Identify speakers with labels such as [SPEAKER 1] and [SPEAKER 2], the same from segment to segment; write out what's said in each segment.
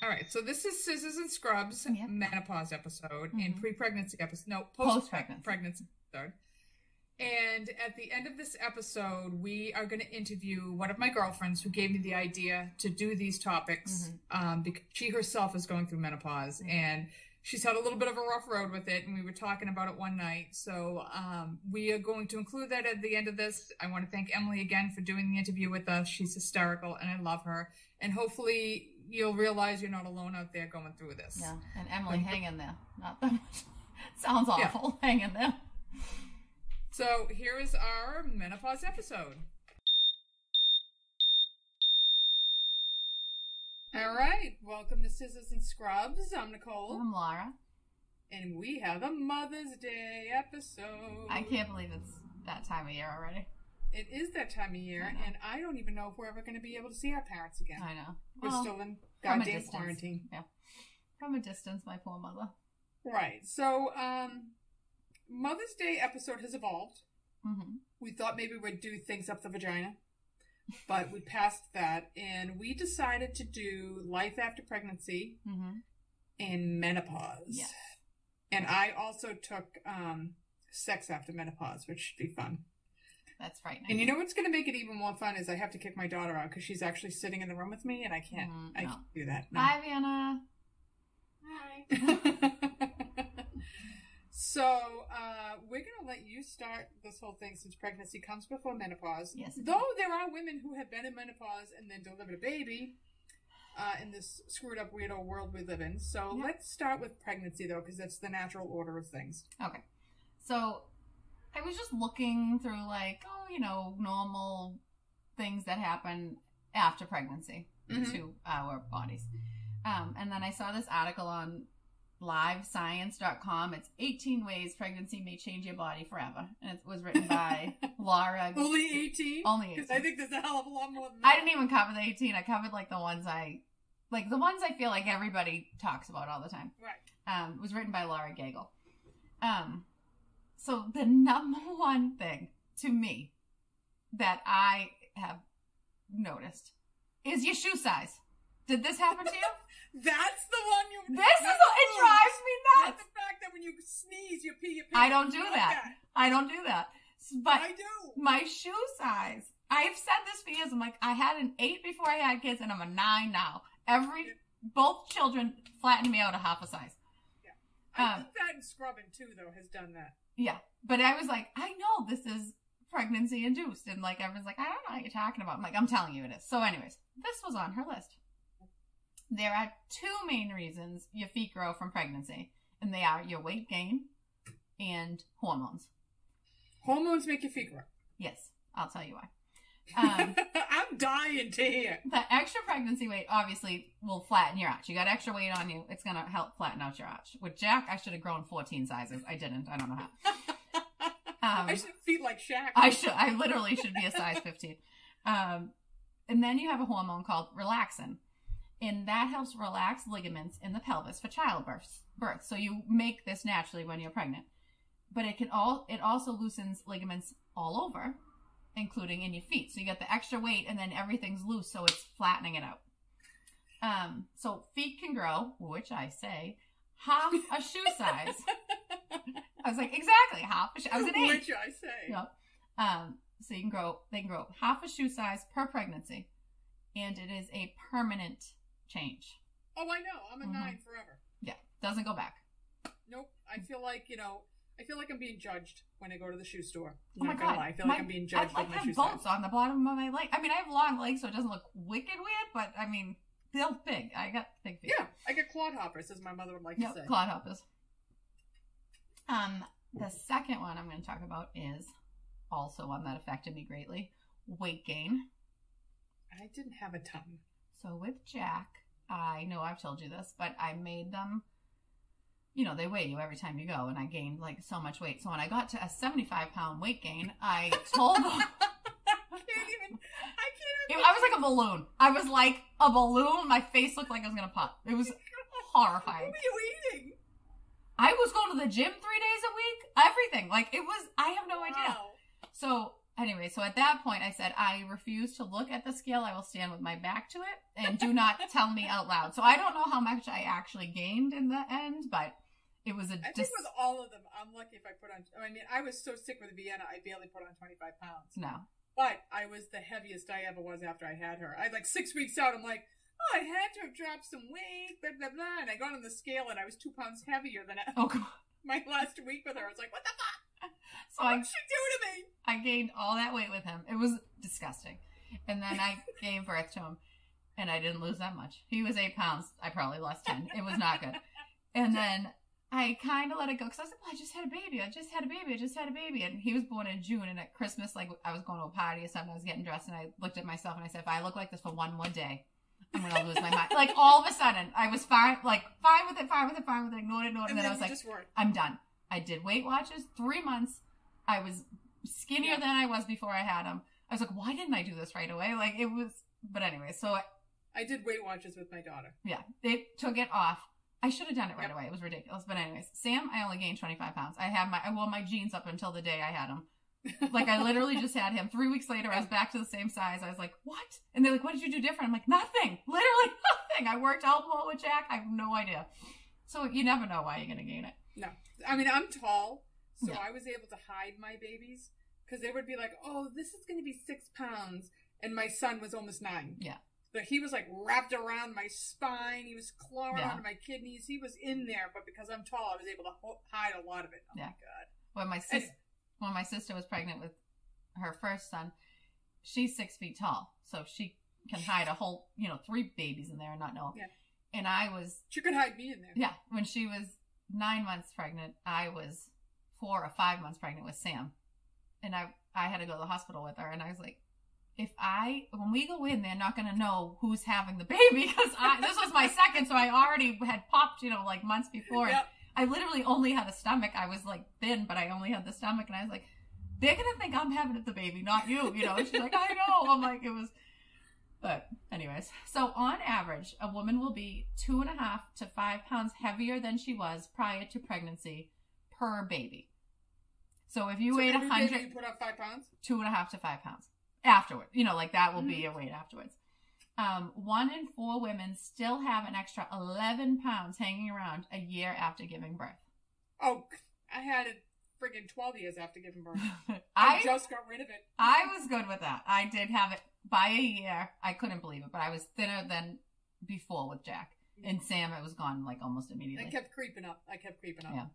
[SPEAKER 1] All right, so this is Scissors and Scrubs
[SPEAKER 2] Yep.
[SPEAKER 1] menopause episode and
[SPEAKER 2] Mhm.
[SPEAKER 1] pre-pregnancy episode. No,
[SPEAKER 2] Post-pregnancy.
[SPEAKER 1] pregnancy episode. And at the end of this episode, we are going to interview one of my girlfriends who gave me the idea to do these topics because she herself is going through menopause and she's had a little bit of a rough road with it. And we were talking about it one night. So we are going to include that at the end of this. I want to thank Emily again for doing the interview with us. She's hysterical and I love her. And hopefully you'll realize you're not alone out there going through this.
[SPEAKER 2] Yeah, and Emily, hang in there. Not that much. Sounds awful. Yeah. Hang in there.
[SPEAKER 1] So here is our menopause episode. All right, welcome to Scissors and Scrubs. I'm Nicole.
[SPEAKER 2] I'm Laura.
[SPEAKER 1] And we have a Mother's Day episode.
[SPEAKER 2] I can't believe it's that time of year already.
[SPEAKER 1] It is that time of year, and I don't even know if we're ever going to be able to see our parents again.
[SPEAKER 2] I know.
[SPEAKER 1] We're still in goddamn quarantine.
[SPEAKER 2] Yeah. From a distance, my poor mother.
[SPEAKER 1] Right. So, Mother's Day episode has evolved.
[SPEAKER 2] Mm-hmm.
[SPEAKER 1] We thought maybe we'd do things up the vagina, but we passed that, and we decided to do life after pregnancy and menopause.
[SPEAKER 2] Yes.
[SPEAKER 1] And I also took sex after menopause, which should be fun.
[SPEAKER 2] That's frightening.
[SPEAKER 1] And you know what's going to make it even more fun is I have to kick my daughter out because she's actually sitting in the room with me, and I can't do that. No.
[SPEAKER 2] Hi, Vanna.
[SPEAKER 1] Hi. So, we're going to let you start this whole thing since pregnancy comes before menopause.
[SPEAKER 2] Yes.
[SPEAKER 1] Though there are women who have been in menopause and then delivered a baby in this screwed up weirdo world we live in. So, let's start with pregnancy, though, because that's the natural order of things.
[SPEAKER 2] Okay. So, I was just looking through, normal things that happen after pregnancy to our bodies. And then I saw this article on livescience.com. It's 18 ways pregnancy may change your body forever. And it was written by Laura.
[SPEAKER 1] Only 18?
[SPEAKER 2] Only 18.
[SPEAKER 1] Because I think there's a hell of a lot more than that.
[SPEAKER 2] I didn't even cover the 18. I covered the ones I feel like everybody talks about all the time.
[SPEAKER 1] Right.
[SPEAKER 2] It was written by Laura Gagel. So the number one thing to me that I have noticed is your shoe size. Did this happen to you?
[SPEAKER 1] That's the one you...
[SPEAKER 2] It drives me nuts.
[SPEAKER 1] That's the fact that when you sneeze, you pee.
[SPEAKER 2] I don't do that. I don't do that. But
[SPEAKER 1] I do.
[SPEAKER 2] My shoe size, I've said this for years. I'm like, I had an 8 before I had kids, and I'm a 9 now. Both children flattened me out a half a size.
[SPEAKER 1] Yeah. I think that and scrubbing, too, though, has done that.
[SPEAKER 2] Yeah. But I was like, I know this is pregnancy induced. And everyone's like, I don't know what you're talking about. I'm like, I'm telling you it is. So anyways, this was on her list. There are 2 main reasons your feet grow from pregnancy, and they are your weight gain and hormones.
[SPEAKER 1] Hormones make your feet grow.
[SPEAKER 2] Yes, I'll tell you why.
[SPEAKER 1] I'm dying to hear.
[SPEAKER 2] The extra pregnancy weight obviously will flatten your arch. You got extra weight on you, it's going to help flatten out your arch. With Jack, I should have grown 14 sizes. I didn't. I don't know how.
[SPEAKER 1] I should have feet like Shaq.
[SPEAKER 2] I literally should be a size 15. And then you have a hormone called relaxin. And that helps relax ligaments in the pelvis for childbirth. So you make this naturally when you're pregnant. But it also loosens ligaments all over, including in your feet. So you get the extra weight and then everything's loose, so it's flattening it out. So feet can grow, which I say, half a shoe size. I was like, exactly, half a shoe. I was an 8.
[SPEAKER 1] Which I say.
[SPEAKER 2] Yep. So they can grow half a shoe size per pregnancy. And it is a permanent change.
[SPEAKER 1] Oh, I know. I'm a 9 forever.
[SPEAKER 2] Yeah. Doesn't go back.
[SPEAKER 1] Nope. I feel like I'm being judged when I go to the shoe store.
[SPEAKER 2] Oh my God.
[SPEAKER 1] I feel like I'm being judged with my shoe size.
[SPEAKER 2] I have bumps on the bottom of my leg. I mean, I have long legs, so it doesn't look wicked weird, but I mean, they're big. I got big feet.
[SPEAKER 1] Yeah. I get clodhoppers, as my mother would like to say.
[SPEAKER 2] Clodhoppers. The second one I'm going to talk about is also one that affected me greatly. Weight gain.
[SPEAKER 1] I didn't have a ton.
[SPEAKER 2] So with Jack, I know I've told you this, but I made them, they weigh you every time you go, and I gained so much weight. So when I got to a 75-pound weight gain, I told them. I can't even. I was like a balloon. I was like a balloon. My face looked like I was going to pop. It was horrifying.
[SPEAKER 1] What were you eating?
[SPEAKER 2] I was going to the gym 3 days a week. Everything. I have no idea. So anyway, so at that point I said, I refuse to look at the scale. I will stand with my back to it and do not tell me out loud. So I don't know how much I actually gained in the end, but it was
[SPEAKER 1] I think with all of them, I'm lucky if I put on, I mean, I was so sick with Vienna, I barely put on 25 pounds.
[SPEAKER 2] No.
[SPEAKER 1] But I was the heaviest I ever was after I had her. I like 6 weeks out, I'm like, oh, I had to have dropped some weight, blah, blah, blah. And I got on the scale and I was 2 pounds heavier than my last week with her. I was like, what the fuck?
[SPEAKER 2] So
[SPEAKER 1] what did she do to me?
[SPEAKER 2] I gained all that weight with him. It was disgusting. And then I gave birth to him and I didn't lose that much. He was 8 pounds. I probably lost 10. It was not good. And then I kind of let it go because I was like, well, I just had a baby. I just had a baby. And he was born in June. And at Christmas, like I was going to a party or something. I was getting dressed and I looked at myself and I said, if I look like this for one more day, I'm going to lose my mind. Like all of a sudden, I was fine with it, ignored it. And then I was like, I'm done. I did Weight Watchers, 3 months. I was skinnier than I was before I had him. I was like, why didn't I do this right away? Like it was, but anyway, so
[SPEAKER 1] I did Weight Watchers with my daughter.
[SPEAKER 2] Yeah. They took it off. I should have done it right away. It was ridiculous. But anyways, Sam, I only gained 25 pounds. I wore my jeans up until the day I had him. Like I literally just had him. 3 weeks later, I was back to the same size. I was like, what? And they're like, what did you do different? I'm like, nothing. Literally nothing. I worked out more with Jack. I have no idea. So you never know why you're going to gain it.
[SPEAKER 1] No. I mean, I'm tall, so I was able to hide my babies because they would be like, oh, this is going to be 6 pounds. And my son was almost 9.
[SPEAKER 2] Yeah.
[SPEAKER 1] But he was like wrapped around my spine. He was clawing onto my kidneys. He was in there, but because I'm tall, I was able to hide a lot of it. Oh my God.
[SPEAKER 2] When my sister was pregnant with her first son, she's 6 feet tall, so she can hide a whole, 3 babies in there and not know.
[SPEAKER 1] Yeah.
[SPEAKER 2] And
[SPEAKER 1] she could hide me in there.
[SPEAKER 2] Yeah. When she was 9 months pregnant, I was 4 or 5 months pregnant with Sam, and I had to go to the hospital with her, and I was like, when we go in, they're not going to know who's having the baby because this was my second, so I already had popped, like months before. Yep. I literally only had a stomach. I was like thin, but I only had the stomach, and I was like, they're going to think I'm having the baby, not you, And she's like, I know. I'm like, but anyways. So on average, a woman will be 2.5 to 5 pounds heavier than she was prior to pregnancy per baby. So if you weighed 100,
[SPEAKER 1] you put up 5 pounds?
[SPEAKER 2] 2.5 to 5 pounds. Afterward, like that will be your weight afterwards. 1 in 4 women still have an extra 11 pounds hanging around a year after giving birth.
[SPEAKER 1] Oh, I had it friggin' 12 years after giving birth. I just got rid of it.
[SPEAKER 2] I was good with that. I did have it by a year. I couldn't believe it, but I was thinner than before with Jack. And Sam, it was gone like almost immediately.
[SPEAKER 1] I kept creeping up.
[SPEAKER 2] Yeah.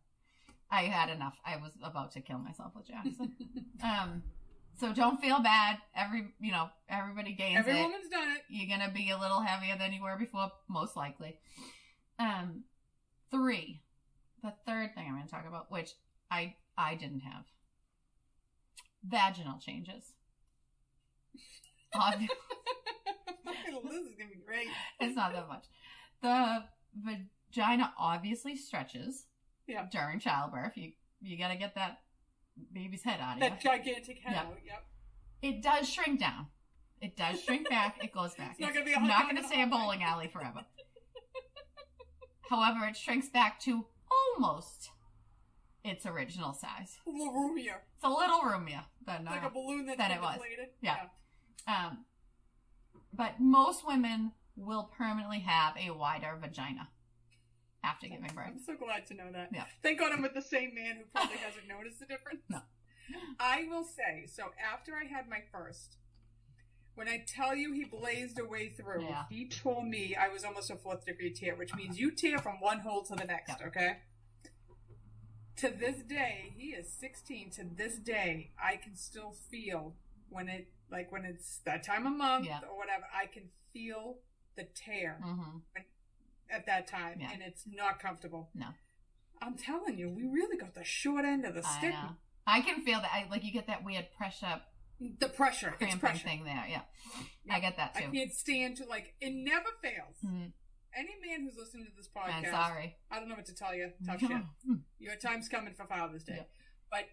[SPEAKER 2] I had enough. I was about to kill myself with Jack. So don't feel bad. Everybody gains
[SPEAKER 1] Every woman's done it.
[SPEAKER 2] You're going to be a little heavier than you were before, most likely. 3. The third thing I'm going to talk about, which I didn't have. Vaginal changes.
[SPEAKER 1] This is going to be great.
[SPEAKER 2] It's not that much. The vagina obviously stretches during childbirth. You got to get that baby's head out of you.
[SPEAKER 1] That gigantic head out, yep.
[SPEAKER 2] It does shrink down. It does shrink back. It goes back.
[SPEAKER 1] It's
[SPEAKER 2] not going to stay a bowling alley forever. However, it shrinks back to almost its original size.
[SPEAKER 1] A little roomier.
[SPEAKER 2] It's a little roomier than
[SPEAKER 1] like a balloon that's
[SPEAKER 2] than it was.
[SPEAKER 1] Deflated.
[SPEAKER 2] Yeah. But most women will permanently have a wider vagina after giving birth.
[SPEAKER 1] I'm so glad to know that.
[SPEAKER 2] Yeah.
[SPEAKER 1] Thank God I'm with the same man who probably hasn't noticed the difference.
[SPEAKER 2] No.
[SPEAKER 1] I will say, so after I had my first, when I tell you he blazed a way through, he told me I was almost a 4th degree tear, which means you tear from one hole to the next, okay? To this day, he is 16. To this day, I can still feel when it's that time of month or whatever, I can feel the tear at that time, and it's not comfortable.
[SPEAKER 2] No.
[SPEAKER 1] I'm telling you, we really got the short end of the stick.
[SPEAKER 2] I know. I can feel that. You get that weird pressure.
[SPEAKER 1] The pressure. It's pressure.
[SPEAKER 2] Thing there, yeah. I get that too.
[SPEAKER 1] I can't stand to, it never fails.
[SPEAKER 2] Mm-hmm.
[SPEAKER 1] Any man who's listening to this podcast,
[SPEAKER 2] I'm sorry.
[SPEAKER 1] I don't know what to tell you. Tough shit. Your time's coming for Father's Day. Yeah. But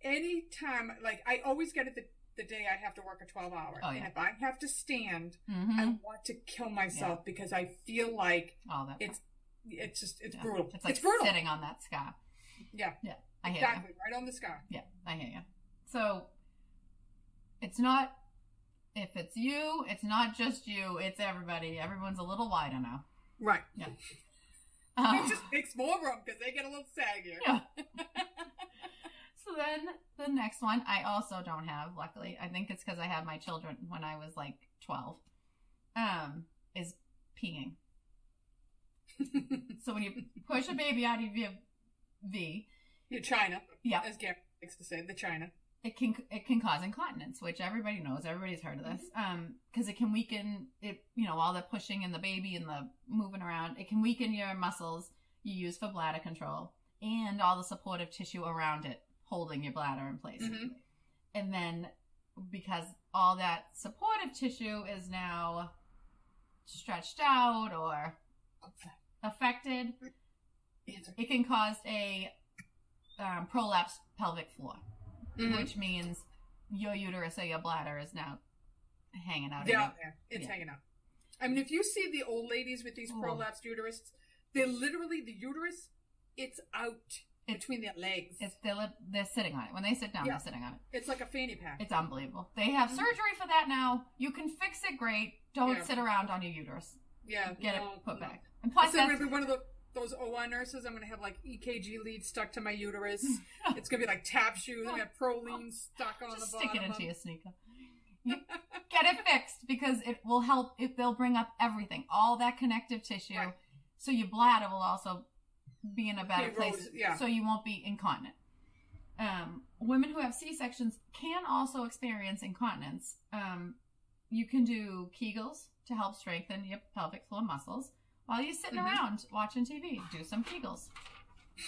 [SPEAKER 1] any time, I always get it the day I have to work a 12-hour.
[SPEAKER 2] Oh, yeah.
[SPEAKER 1] And if I have to stand, I want to kill myself because I feel like it's brutal.
[SPEAKER 2] It's like
[SPEAKER 1] it's brutal.
[SPEAKER 2] sitting on that scar.
[SPEAKER 1] Yeah.
[SPEAKER 2] Yeah. I hear
[SPEAKER 1] exactly. Right on the scar.
[SPEAKER 2] Yeah. I hear you. So It's not, if it's you, it's not just you, it's everybody. Everyone's a little wider now.
[SPEAKER 1] Right.
[SPEAKER 2] Yeah.
[SPEAKER 1] It just makes more room because they get a little saggier.
[SPEAKER 2] Yeah. So then the next one I also don't have, luckily. I think it's because I had my children when I was like 12. Is peeing. So when you push a baby out of your V,
[SPEAKER 1] your China.
[SPEAKER 2] Yeah.
[SPEAKER 1] As Gary likes to say, the China.
[SPEAKER 2] It can cause incontinence, which everybody knows. Everybody's heard of this. Because it can weaken it. All the pushing and the baby and the moving around. It can weaken your muscles you use for bladder control and all the supportive tissue around it, holding your bladder in place. Mm-hmm. And then because all that supportive tissue is now stretched out or affected, it can cause a prolapsed pelvic floor. Mm-hmm. Which means your uterus or your bladder is now hanging out.
[SPEAKER 1] Down there. It's hanging out. I mean, if you see the old ladies with these prolapsed uterus, they're literally, the uterus, it's out between their legs.
[SPEAKER 2] They're sitting on it. When they sit down, they're sitting on it.
[SPEAKER 1] It's like a fanny pack.
[SPEAKER 2] It's unbelievable. They have surgery for that now. You can fix it great. Don't sit around on your uterus.
[SPEAKER 1] Yeah.
[SPEAKER 2] Get it put back. And plus,
[SPEAKER 1] I'm going to be one of those OR nurses. I'm going to have like EKG leads stuck to my uterus. It's going to be like tap shoes. I'm going to have Prolene stuck on
[SPEAKER 2] just
[SPEAKER 1] the bottom.
[SPEAKER 2] Stick it into your sneaker. Get it fixed because it will help. They'll bring up everything, all that connective tissue. Right. So your bladder will also be in a better place. So you won't be incontinent. Women who have C-sections can also experience incontinence. You can do Kegels to help strengthen your pelvic floor muscles. While you're sitting around watching TV, do some Kegels.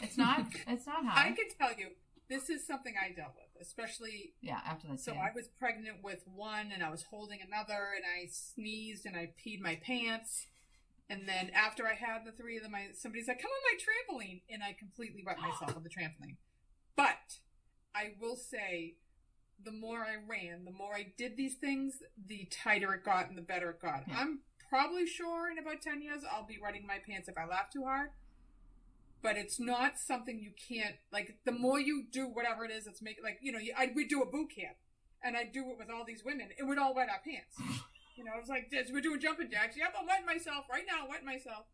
[SPEAKER 2] It's not hard.
[SPEAKER 1] I can tell you, this is something I dealt with, especially
[SPEAKER 2] after the
[SPEAKER 1] So I was pregnant with one, and I was holding another, and I sneezed, and I peed my pants, and then after I had the three of them, somebody's like, "Come on my trampoline," and I completely wet myself on the trampoline. But I will say, the more I ran, the more I did these things, the tighter it got and the better it got. Yeah. I'm probably sure in about 10 years I'll be wetting my pants if I laugh too hard. But it's not something you can't, like, the more you do whatever it is, it's we'd do a boot camp, and I'd do it with all these women, and we'd all wet our pants. It was like this, we're doing jumping jacks. Yep, I'm wetting myself right now, wetting myself.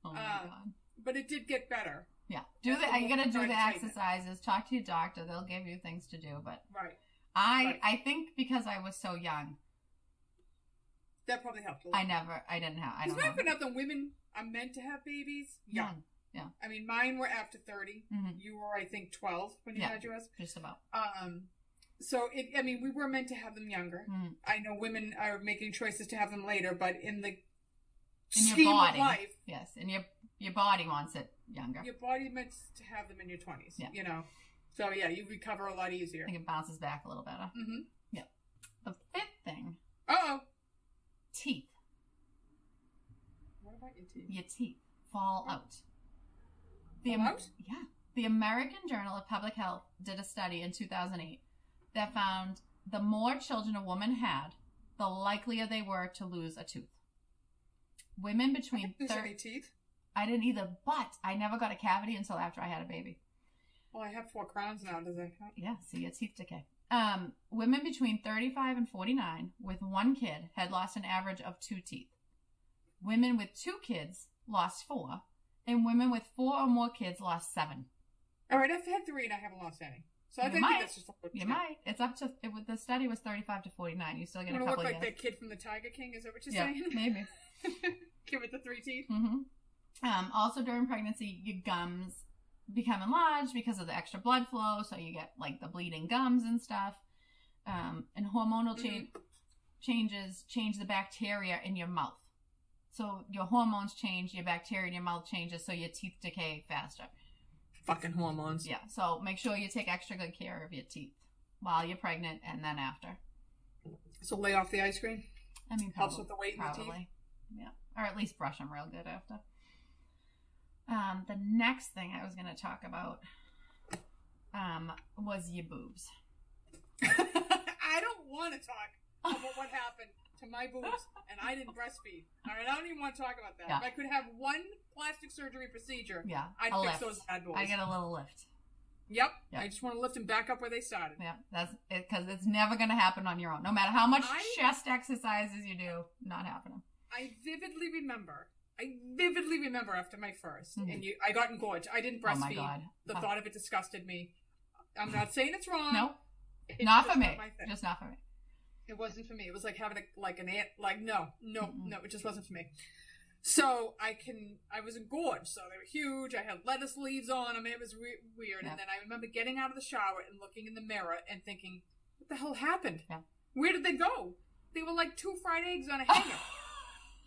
[SPEAKER 2] Oh my God.
[SPEAKER 1] But it did get better.
[SPEAKER 2] Yeah. You gotta do the exercises, talk to your doctor, they'll give you things to do, but.
[SPEAKER 1] Right.
[SPEAKER 2] I think because I was so young.
[SPEAKER 1] That probably helped a lot.
[SPEAKER 2] I didn't have. I don't know.
[SPEAKER 1] It's not that women are meant to have babies. Young.
[SPEAKER 2] Yeah.
[SPEAKER 1] I mean, mine were after 30. Mm-hmm. You were, I think, 12 when you had yours.
[SPEAKER 2] Just about.
[SPEAKER 1] So we were meant to have them younger. Mm-hmm. I know women are making choices to have them later, but in
[SPEAKER 2] your body,
[SPEAKER 1] of life,
[SPEAKER 2] yes, and your body wants it younger.
[SPEAKER 1] Your body meant to have them in your 20s. Yeah. So you recover a lot easier.
[SPEAKER 2] I think it bounces back a little better. Mm-hmm. Yeah. The fifth thing. Teeth.
[SPEAKER 1] What about your teeth?
[SPEAKER 2] Your teeth fall out.
[SPEAKER 1] Fall out?
[SPEAKER 2] Yeah. The American Journal of Public Health did a study in 2008 that found the more children a woman had, the likelier they were to lose a tooth. Women between
[SPEAKER 1] 30 teeth.
[SPEAKER 2] I didn't either, but I never got a cavity until after I had a baby.
[SPEAKER 1] Well, I have 4 crowns now. Does that count?
[SPEAKER 2] Yeah, see, your teeth decay. Women between 35 and 49 with 1 kid had lost an average of 2 teeth. Women with 2 kids lost 4, and women with 4 or more kids lost 7.
[SPEAKER 1] All right, I've had 3 and I haven't lost any. So I think that's just
[SPEAKER 2] you might. It's up to the study was 35 to 49. You still get a couple of years.
[SPEAKER 1] Look like that kid from the Tiger King. Is that what you're saying?
[SPEAKER 2] Maybe.
[SPEAKER 1] Kid with the 3 teeth.
[SPEAKER 2] Mm-hmm. Also during pregnancy, your gums become enlarged because of the extra blood flow, so you get like the bleeding gums and stuff. And hormonal changes change the bacteria in your mouth. So your hormones change, your bacteria in your mouth changes, so your teeth decay faster.
[SPEAKER 1] Fucking hormones.
[SPEAKER 2] Yeah, so make sure you take extra good care of your teeth while you're pregnant and then after.
[SPEAKER 1] So lay off the ice cream?
[SPEAKER 2] I mean,
[SPEAKER 1] helps with the weight in the teeth?
[SPEAKER 2] Yeah, or at least brush them real good after. The next thing I was going to talk about was your boobs.
[SPEAKER 1] I don't want to talk about what happened to my boobs, and I didn't breastfeed. All right, I don't even want to talk about that.
[SPEAKER 2] Yeah.
[SPEAKER 1] If I could have one plastic surgery procedure,
[SPEAKER 2] I'd
[SPEAKER 1] fix those bad boys.
[SPEAKER 2] I get a little lift.
[SPEAKER 1] Yep.
[SPEAKER 2] Yep.
[SPEAKER 1] I just want to lift them back up where they started.
[SPEAKER 2] Yeah, that's it, because it's never going to happen on your own. No matter how much chest exercises you do, not happening.
[SPEAKER 1] I vividly remember after my 1st, and I got engorged. I didn't breastfeed. Oh my God. The thought of it disgusted me. I'm not saying it's wrong.
[SPEAKER 2] No, not for me. Just not for me.
[SPEAKER 1] It wasn't for me. It was like having an ant. Like no, it just wasn't for me. So I was engorged. So they were huge. I had lettuce leaves on them. It was weird. Yeah. And then I remember getting out of the shower and looking in the mirror and thinking, what the hell happened? Yeah. Where did they go? They were like 2 fried eggs on a hanger.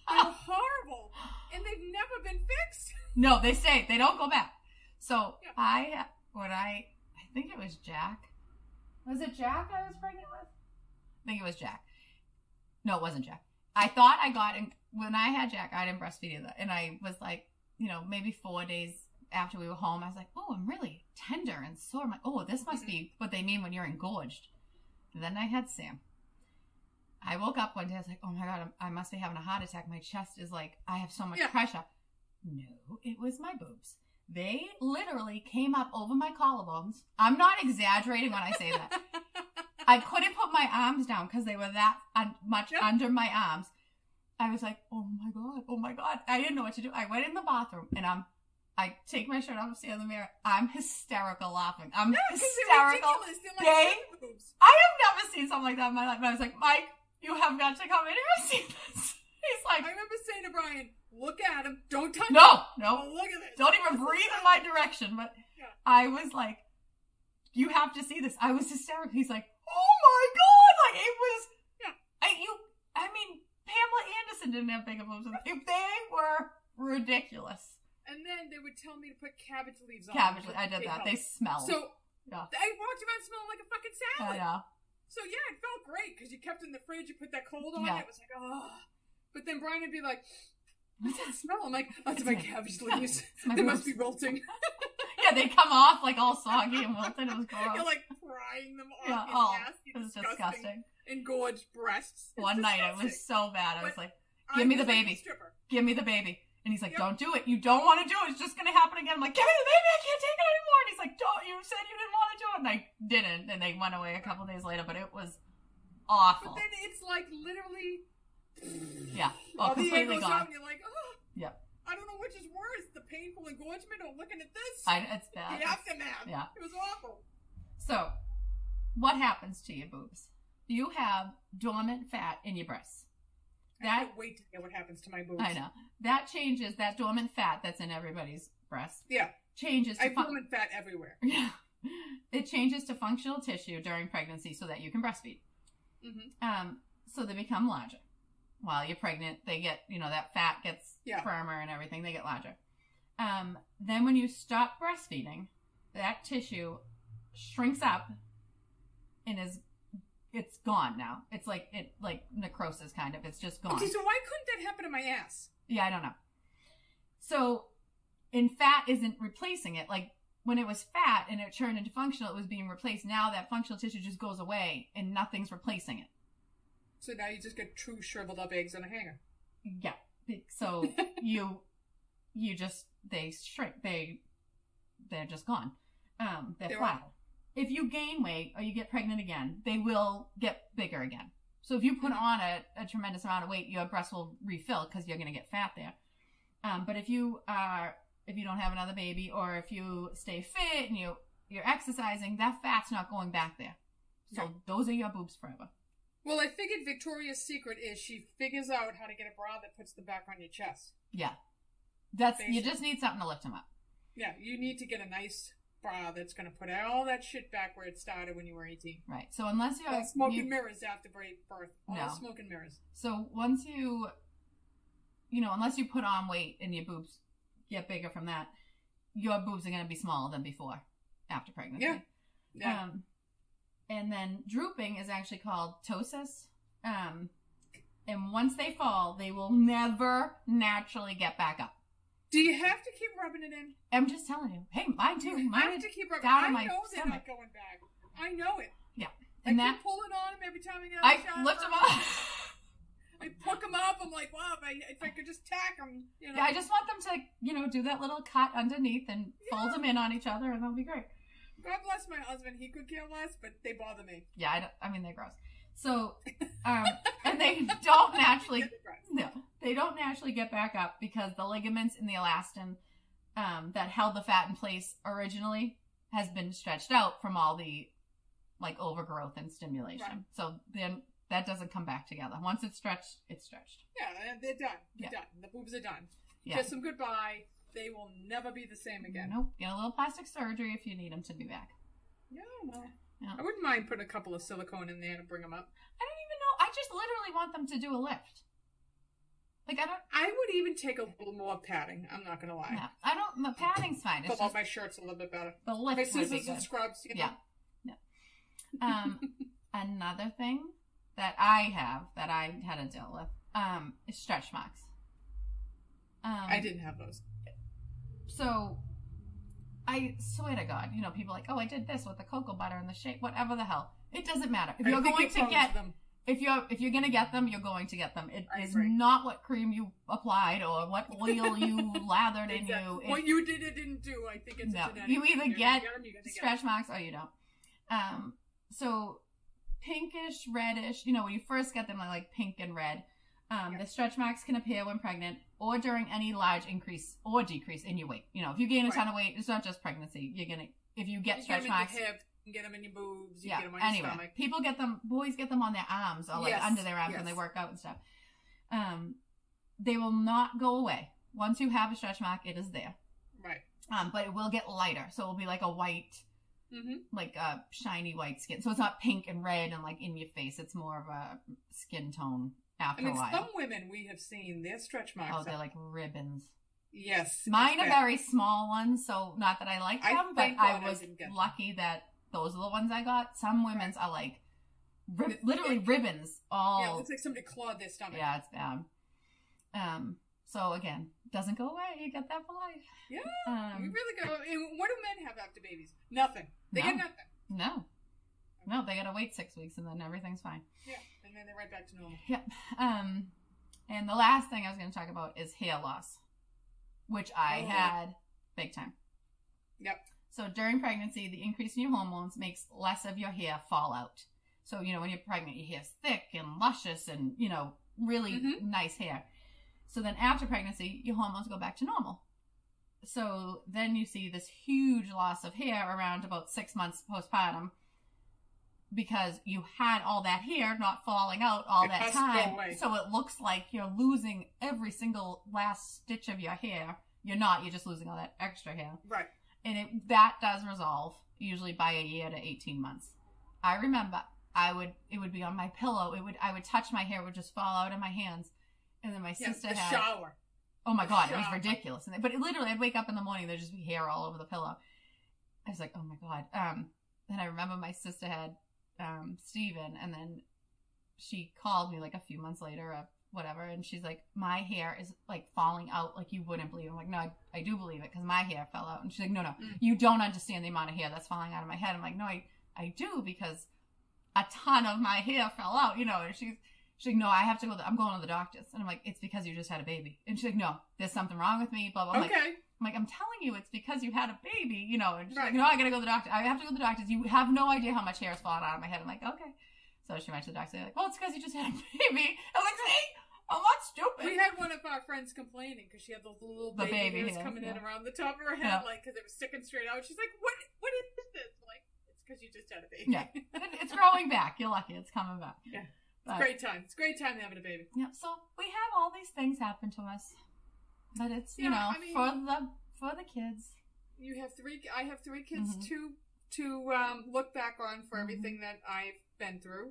[SPEAKER 1] They were horrible. And they've never been fixed.
[SPEAKER 2] No, they stay. They don't go back. So yeah. I think it was Jack. Was it Jack I was pregnant with? I think it was Jack. No, it wasn't Jack. I thought I got, when I had Jack, I didn't breastfeed either. And I was like, maybe 4 days after we were home, I was like, oh, I'm really tender and sore. I'm like, oh, this must be what they mean when you're engorged. And then I had Sam. I woke up one day, I was like, oh my God, I must be having a heart attack. My chest is like, I have so much pressure. No, it was my boobs. They literally came up over my collarbones. I'm not exaggerating when I say that. I couldn't put my arms down because they were that much under my arms. I was like, oh my God. I didn't know what to do. I went in the bathroom and I take my shirt off, stand in the mirror. I'm hysterical laughing. I'm hysterical. I have never seen something like that in my life. And I was like, Mike, you have got to come in here and see this. He's like,
[SPEAKER 1] I remember saying to Brian, look at him. Don't touch him.
[SPEAKER 2] No.
[SPEAKER 1] Oh, look at this.
[SPEAKER 2] Don't even breathe in my direction. But I was like, you have to see this. I was hysterical. He's like, oh my God. Like it was, I mean, Pamela Anderson didn't have bigger boobs. If they were ridiculous.
[SPEAKER 1] And then they would tell me to put cabbage leaves on.
[SPEAKER 2] Cabbage leaves. I did that. They smell.
[SPEAKER 1] So I walked around smelling like a fucking salad.
[SPEAKER 2] I know.
[SPEAKER 1] So it felt great because you kept it in the fridge. You put that cold on it. It was like, oh. But then Brian would be like, what's that smell? I'm like, oh, it's my cabbage leaves. They must be wilting.
[SPEAKER 2] Yeah, they come off like all soggy and wilted. It was gross.
[SPEAKER 1] You're like frying them off.
[SPEAKER 2] Yeah. Oh, nasty, it was disgusting.
[SPEAKER 1] Engorged breasts.
[SPEAKER 2] One night it was so bad. I was like, give me the baby. Give me the baby. And he's like, don't do it. You don't want to do it. It's just going to happen again. I'm like, give me the baby. I can't take it anymore. And he's like, don't. You said you didn't want to do it. And I didn't. And they went away a couple days later. But it was awful.
[SPEAKER 1] But then it's like literally.
[SPEAKER 2] Yeah. Oh, completely gone.
[SPEAKER 1] And you're like, oh.
[SPEAKER 2] Yeah.
[SPEAKER 1] I don't know which is worse. The painful engorgement or looking at this.
[SPEAKER 2] It's bad.
[SPEAKER 1] The aftermath.
[SPEAKER 2] Yeah.
[SPEAKER 1] It was awful.
[SPEAKER 2] So, what happens to your boobs? You have dormant fat in your breasts.
[SPEAKER 1] I can't wait to hear what happens to my boobs.
[SPEAKER 2] I know. That changes, that dormant fat that's in everybody's breast.
[SPEAKER 1] Yeah.
[SPEAKER 2] Changes to
[SPEAKER 1] I have dormant fat everywhere.
[SPEAKER 2] Yeah. It changes to functional tissue during pregnancy so that you can breastfeed. Mm-hmm. So they become larger. While you're pregnant, they get, that fat gets firmer and everything. They get larger. Then when you stop breastfeeding, that tissue shrinks up and it's gone now. It's like necrosis kind of. It's just gone.
[SPEAKER 1] Okay, so why couldn't that happen to my ass?
[SPEAKER 2] Yeah, I don't know. So, and fat isn't replacing it. Like when it was fat and it turned into functional, it was being replaced. Now that functional tissue just goes away and nothing's replacing it.
[SPEAKER 1] So now you just get true shriveled up eggs on a hanger.
[SPEAKER 2] Yeah. So they shrink. They're just gone. They're flat. If you gain weight or you get pregnant again, they will get bigger again. So if you put on a tremendous amount of weight, your breasts will refill because you're going to get fat there. But if you don't have another baby or if you stay fit and you're exercising, that fat's not going back there. So those are your boobs forever.
[SPEAKER 1] Well, I figured Victoria's Secret is she figures out how to get a bra that puts the back on your chest.
[SPEAKER 2] Yeah. You just need something to lift them up.
[SPEAKER 1] Yeah, you need to get a nice bra that's going to put all that shit back where it started when you were 18.
[SPEAKER 2] Right. So unless you're...
[SPEAKER 1] smoking mirrors after birth. All smoking mirrors.
[SPEAKER 2] So once unless you put on weight and your boobs get bigger from that, your boobs are going to be smaller than before after pregnancy.
[SPEAKER 1] Yeah.
[SPEAKER 2] And then drooping is actually called ptosis. And once they fall, they will never naturally get back up.
[SPEAKER 1] Do you have to keep rubbing it in?
[SPEAKER 2] I'm just telling you. Hey, mine too.
[SPEAKER 1] You have to keep rubbing. I know they're not going back. I know it.
[SPEAKER 2] Yeah.
[SPEAKER 1] And I keep pulling on them every time I get out of the shower.
[SPEAKER 2] I lift them up.
[SPEAKER 1] I pick them up. I'm like, wow, if I could just tack them,
[SPEAKER 2] Yeah, I just want them to, do that little cut underneath and fold them in on each other, and they'll be great.
[SPEAKER 1] God bless my husband. He could care less, but they bother me.
[SPEAKER 2] Yeah, I mean, they're gross. So, and they don't naturally, no, they don't naturally get back up because the ligaments in the elastin that held the fat in place originally has been stretched out from all the like overgrowth and stimulation. Right. So then that doesn't come back together. Once it's stretched, it's stretched.
[SPEAKER 1] Yeah, they're done. They're done. The boobs are done.
[SPEAKER 2] Yeah.
[SPEAKER 1] Kiss them goodbye. They will never be the same again.
[SPEAKER 2] Nope. Get a little plastic surgery if you need them to be back.
[SPEAKER 1] Yeah, well, yeah. I wouldn't mind putting a couple of silicone in there to bring them up.
[SPEAKER 2] I don't even know. I just literally want them to do a lift. Like,
[SPEAKER 1] I would even take a little more padding. I'm not going to lie.
[SPEAKER 2] Yeah, I don't. The padding's fine.
[SPEAKER 1] Fill out my shirts a little bit better.
[SPEAKER 2] The lift
[SPEAKER 1] my scissors and scrubs. You know?
[SPEAKER 2] Yeah. Another thing that I had to deal with, is stretch marks.
[SPEAKER 1] I didn't have those.
[SPEAKER 2] So, I swear to God, you know, people are like, oh, I did this with the cocoa butter and the shake, whatever the hell. It doesn't matter. If you're going to get them. If you're going to get them, you're going to get them. It is not what cream you applied or what oil you lathered in you.
[SPEAKER 1] What you did or didn't do, I think it's a genetic.
[SPEAKER 2] You either get stretch marks or you don't. So pinkish, reddish, you know, when you first get them, like pink and red. The stretch marks can appear when pregnant or during any large increase or decrease in your weight. You know, if you gain a ton of weight, it's not just pregnancy. If you get stretch marks.
[SPEAKER 1] You get them in your boobs, you get them on your stomach.
[SPEAKER 2] People get them, boys get them on their arms or like under their arms when they work out and stuff. They will not go away. Once you have a stretch mark, it is there.
[SPEAKER 1] Right.
[SPEAKER 2] But it will get lighter. So it will be like a white, like a shiny white skin. So it's not pink and red and like in your face. It's more of a skin tone after a while.
[SPEAKER 1] Some women we have seen, their stretch marks.
[SPEAKER 2] Oh, they're like ribbons.
[SPEAKER 1] Yes.
[SPEAKER 2] Mine are very small ones, so not that I like them, but I was lucky that those are the ones I got. Some women's are like literally ribbons. All
[SPEAKER 1] yeah, it looks like somebody clawed their stomach.
[SPEAKER 2] Yeah, it's bad. So again, doesn't go away. You get that for life.
[SPEAKER 1] Yeah, you really go. What do men have after babies? Nothing. They get nothing.
[SPEAKER 2] No, they gotta wait 6 weeks and then everything's fine.
[SPEAKER 1] Yeah, and then they're right back to normal.
[SPEAKER 2] Yep. And the last thing I was going to talk about is hair loss, which I had big time.
[SPEAKER 1] Yep.
[SPEAKER 2] So during pregnancy, the increase in your hormones makes less of your hair fall out. So, you know, when you're pregnant, your hair's thick and luscious and, you know, really nice hair. So then after pregnancy, your hormones go back to normal. So then you see this huge loss of hair around about 6 months postpartum because you had all that hair not falling out all that time. So it looks like you're losing every single last stitch of your hair. You're not. You're just losing all that extra hair.
[SPEAKER 1] Right.
[SPEAKER 2] And that does resolve usually by a year to 18 months. I remember it would be on my pillow. I would touch my hair, it would just fall out of my hands. And then my sister had
[SPEAKER 1] shower.
[SPEAKER 2] Oh my God, it was ridiculous. But literally, I'd wake up in the morning, there'd just be hair all over the pillow. I was like, oh my God. Then I remember my sister had Steven, and then she called me like a few months later or whatever, and she's like, my hair is like falling out like you wouldn't believe. I'm like, no, I do believe it because my hair fell out. And she's like, no, you don't understand the amount of hair that's falling out of my head. I'm like, no, I do, because a ton of my hair fell out, you know. And she's like, no, I have to go. I'm going to the doctor's. And I'm like, it's because you just had a baby. And she's like, no, there's something wrong with me. Blah, blah. I'm like, I'm telling you, it's because you had a baby, you know. And she's like, no, I gotta go to the doctor. I have to go to the doctor's. You have no idea how much hair is falling out of my head. I'm like, okay. So she went to the doctor. They're like, well, it's because you just had a baby. I'm like, see, I'm not stupid.
[SPEAKER 1] We had one of our friends complaining because she had those little baby hairs coming in around the top of her head, like, because it was sticking straight out. She's like, what is this? I'm like, it's because you just had a baby.
[SPEAKER 2] Yeah. It's growing back. You're lucky. It's coming back.
[SPEAKER 1] Yeah. It's a great time. It's a great time having a baby.
[SPEAKER 2] Yeah. So we have all these things happen to us. But it's, you know, I mean, for the kids.
[SPEAKER 1] You have I have three kids to look back on for everything that I've been through.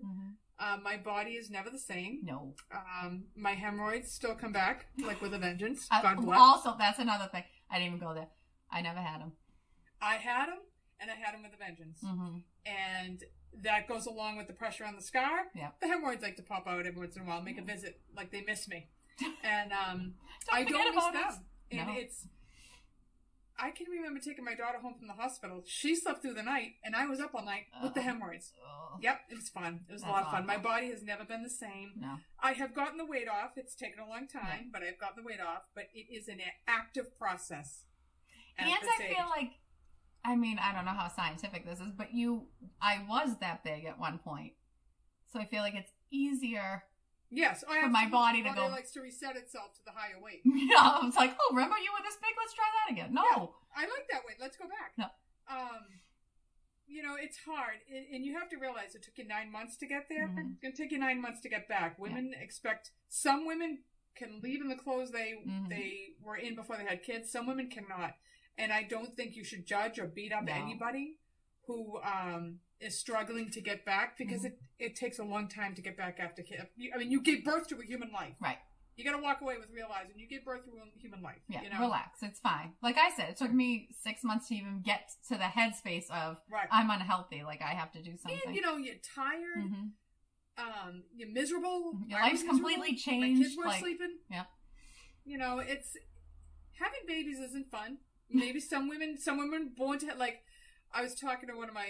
[SPEAKER 1] My body is never the same.
[SPEAKER 2] No.
[SPEAKER 1] My hemorrhoids still come back, like with a vengeance. God bless.
[SPEAKER 2] Also, that's another thing. I didn't even go there. I never had them.
[SPEAKER 1] I had them, and I had them with a vengeance. And that goes along with the pressure on the scar.
[SPEAKER 2] Yeah.
[SPEAKER 1] The hemorrhoids like to pop out every once in a while, make a visit, like they miss me. And
[SPEAKER 2] I don't miss
[SPEAKER 1] them. And I can remember taking my daughter home from the hospital. She slept through the night, and I was up all night with the hemorrhoids. Yep, it was fun. It was a lot of fun. My body has never been the same.
[SPEAKER 2] No.
[SPEAKER 1] I have gotten the weight off. It's taken a long time, but I've gotten the weight off. But it is an active process.
[SPEAKER 2] And I feel like I mean, I don't know how scientific this is, but I was that big at one point. So I feel like it's easier
[SPEAKER 1] Yes,
[SPEAKER 2] for my body to go.
[SPEAKER 1] It likes to reset itself to the higher weight.
[SPEAKER 2] Yeah, it's like, oh, remember you were this big? Let's try that again. No.
[SPEAKER 1] Yeah, I like that weight. Let's go back.
[SPEAKER 2] No.
[SPEAKER 1] You know, it's hard. And you have to realize it took you 9 months to get there.
[SPEAKER 2] Mm-hmm.
[SPEAKER 1] It's going to take you 9 months to get back. Women expect, some women can leave in the clothes they were in before they had kids. Some women cannot. And I don't think you should judge or beat up anybody who is struggling to get back, because it takes a long time to get back after kids. I mean, you gave birth to a human life.
[SPEAKER 2] Right.
[SPEAKER 1] You got to walk away with realizing you gave birth to a human life.
[SPEAKER 2] Yeah,
[SPEAKER 1] you know?
[SPEAKER 2] Relax. It's fine. Like I said, it took me 6 months to even get to the headspace of, I'm unhealthy, like I have to do something.
[SPEAKER 1] And, you know, you're tired. You're miserable.
[SPEAKER 2] Your life's completely changed.
[SPEAKER 1] My kids weren't sleeping.
[SPEAKER 2] Yeah.
[SPEAKER 1] You know, it's, having babies isn't fun. Maybe some women born to, like, I was talking to one of my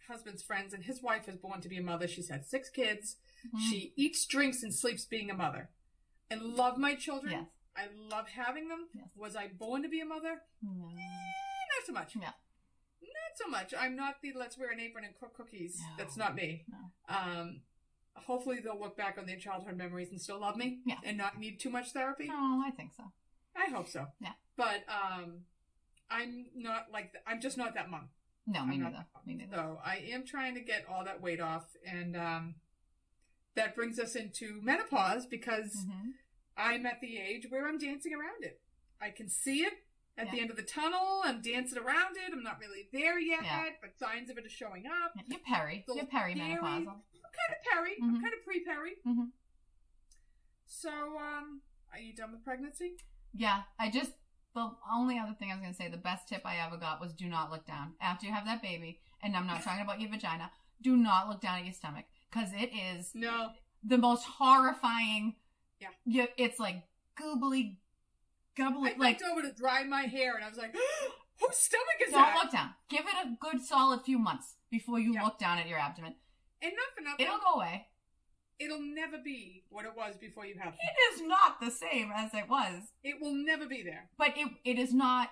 [SPEAKER 1] husband's friends, and his wife is born to be a mother. She's had 6 kids. She eats, drinks, and sleeps being a mother. And love my children.
[SPEAKER 2] Yes.
[SPEAKER 1] I love having them. Yes. Was I born to be a mother?
[SPEAKER 2] No.
[SPEAKER 1] Not so much.
[SPEAKER 2] Yeah.
[SPEAKER 1] Not so much. I'm not the let's wear an apron and cook cookies.
[SPEAKER 2] No.
[SPEAKER 1] That's not me.
[SPEAKER 2] No.
[SPEAKER 1] Hopefully they'll look back on their childhood memories and still love me.
[SPEAKER 2] Yeah.
[SPEAKER 1] And not need too much therapy.
[SPEAKER 2] No, I think so.
[SPEAKER 1] I hope so.
[SPEAKER 2] Yeah.
[SPEAKER 1] But I'm not like I'm just not that mom.
[SPEAKER 2] No, me neither.
[SPEAKER 1] So I am trying to get all that weight off, and that brings us into menopause, because I'm at the age where I'm dancing around it. I can see it at the end of the tunnel. I'm dancing around it. I'm not really there yet, but signs of it are showing up.
[SPEAKER 2] You're peri. You're perimenopausal.
[SPEAKER 1] I'm kind of peri. I'm kind of pre-peri. So, are you done with pregnancy?
[SPEAKER 2] Yeah, the only other thing I was going to say, the best tip I ever got was do not look down. After you have that baby, and I'm not talking about your vagina, do not look down at your stomach, because it is the most horrifying. Yeah. It's like goobly, gubbly.
[SPEAKER 1] I went over to dry my hair, and I was like, whose stomach is
[SPEAKER 2] Don't
[SPEAKER 1] that?
[SPEAKER 2] look down. Give it a good solid few months before you look down at your abdomen.
[SPEAKER 1] And not for nothing.
[SPEAKER 2] It'll go away.
[SPEAKER 1] It'll never be what it was before you have it.
[SPEAKER 2] It is not the same as it was.
[SPEAKER 1] It will never be there.
[SPEAKER 2] But it is not.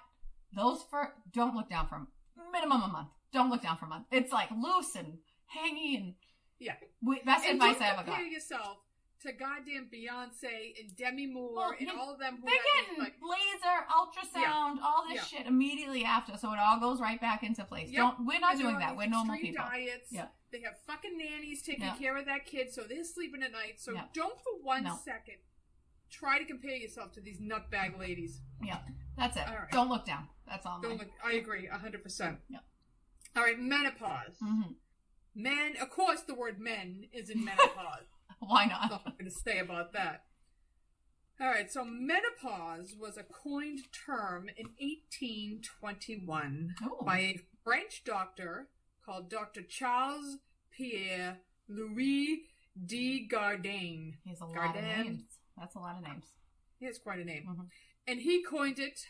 [SPEAKER 2] Don't look down for minimum a month. Don't look down for a month. It's like loose and hangy and best advice I ever got.
[SPEAKER 1] Don't compare yourself to goddamn Beyonce and Demi Moore and all of them.
[SPEAKER 2] They're getting laser, ultrasound, all this shit immediately after, so it all goes right back into place. We're not doing that. We're normal people.
[SPEAKER 1] Diets. Yeah. They have fucking nannies taking care of that kid, so they're sleeping at night. So don't for one second try to compare yourself to these nutbag ladies.
[SPEAKER 2] Yeah, that's it. Right. Don't look down. That's all.
[SPEAKER 1] I agree, 100%.
[SPEAKER 2] Yeah.
[SPEAKER 1] All right, menopause. Men, of course, the word men is in menopause.
[SPEAKER 2] Why not?
[SPEAKER 1] That's all I'm going to say about that. All right, so menopause was a coined term in 1821 by a French doctor called Dr. Charles Pierre Louis de Gardane.
[SPEAKER 2] He has a lot of names. That's a lot of names.
[SPEAKER 1] He has quite a name. And he coined it,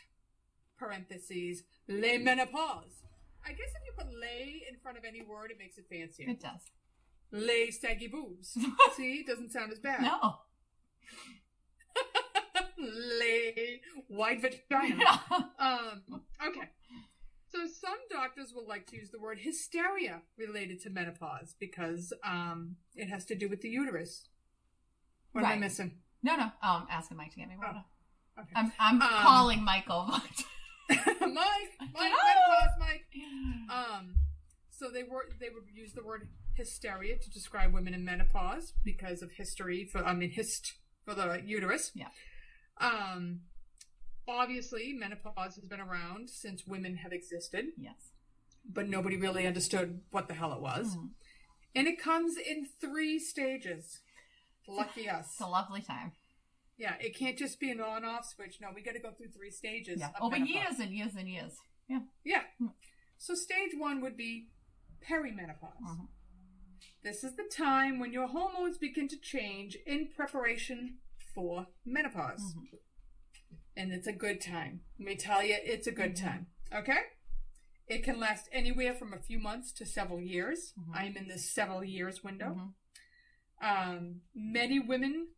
[SPEAKER 1] parentheses, les menopause. I guess if you put lay in front of any word, it makes it fancier.
[SPEAKER 2] It does.
[SPEAKER 1] Lay saggy boobs. See, it doesn't sound as bad.
[SPEAKER 2] No.
[SPEAKER 1] Lay wide vagina. Okay. So some doctors will like to use the word hysteria related to menopause because it has to do with the uterus. What am I missing?
[SPEAKER 2] No. I'm asking Mike to get me water.
[SPEAKER 1] Okay.
[SPEAKER 2] I'm calling Michael.
[SPEAKER 1] Mike, menopause, Mike. So they would use the word hysteria to describe women in menopause because of history for the uterus.
[SPEAKER 2] Yeah.
[SPEAKER 1] Obviously, menopause has been around since women have existed.
[SPEAKER 2] Yes.
[SPEAKER 1] But nobody really understood what the hell it was. And it comes in 3 stages. Lucky us.
[SPEAKER 2] It's a lovely time.
[SPEAKER 1] Yeah, it can't just be an on-off switch. No, we got to go through 3 stages.
[SPEAKER 2] Yeah. Over years and years and years. Yeah.
[SPEAKER 1] Yeah. So stage 1 would be perimenopause. This is the time when your hormones begin to change in preparation for menopause. And it's a good time. Let me tell you, it's a good time. Okay? It can last anywhere from a few months to several years. I'm in this several years window. Many women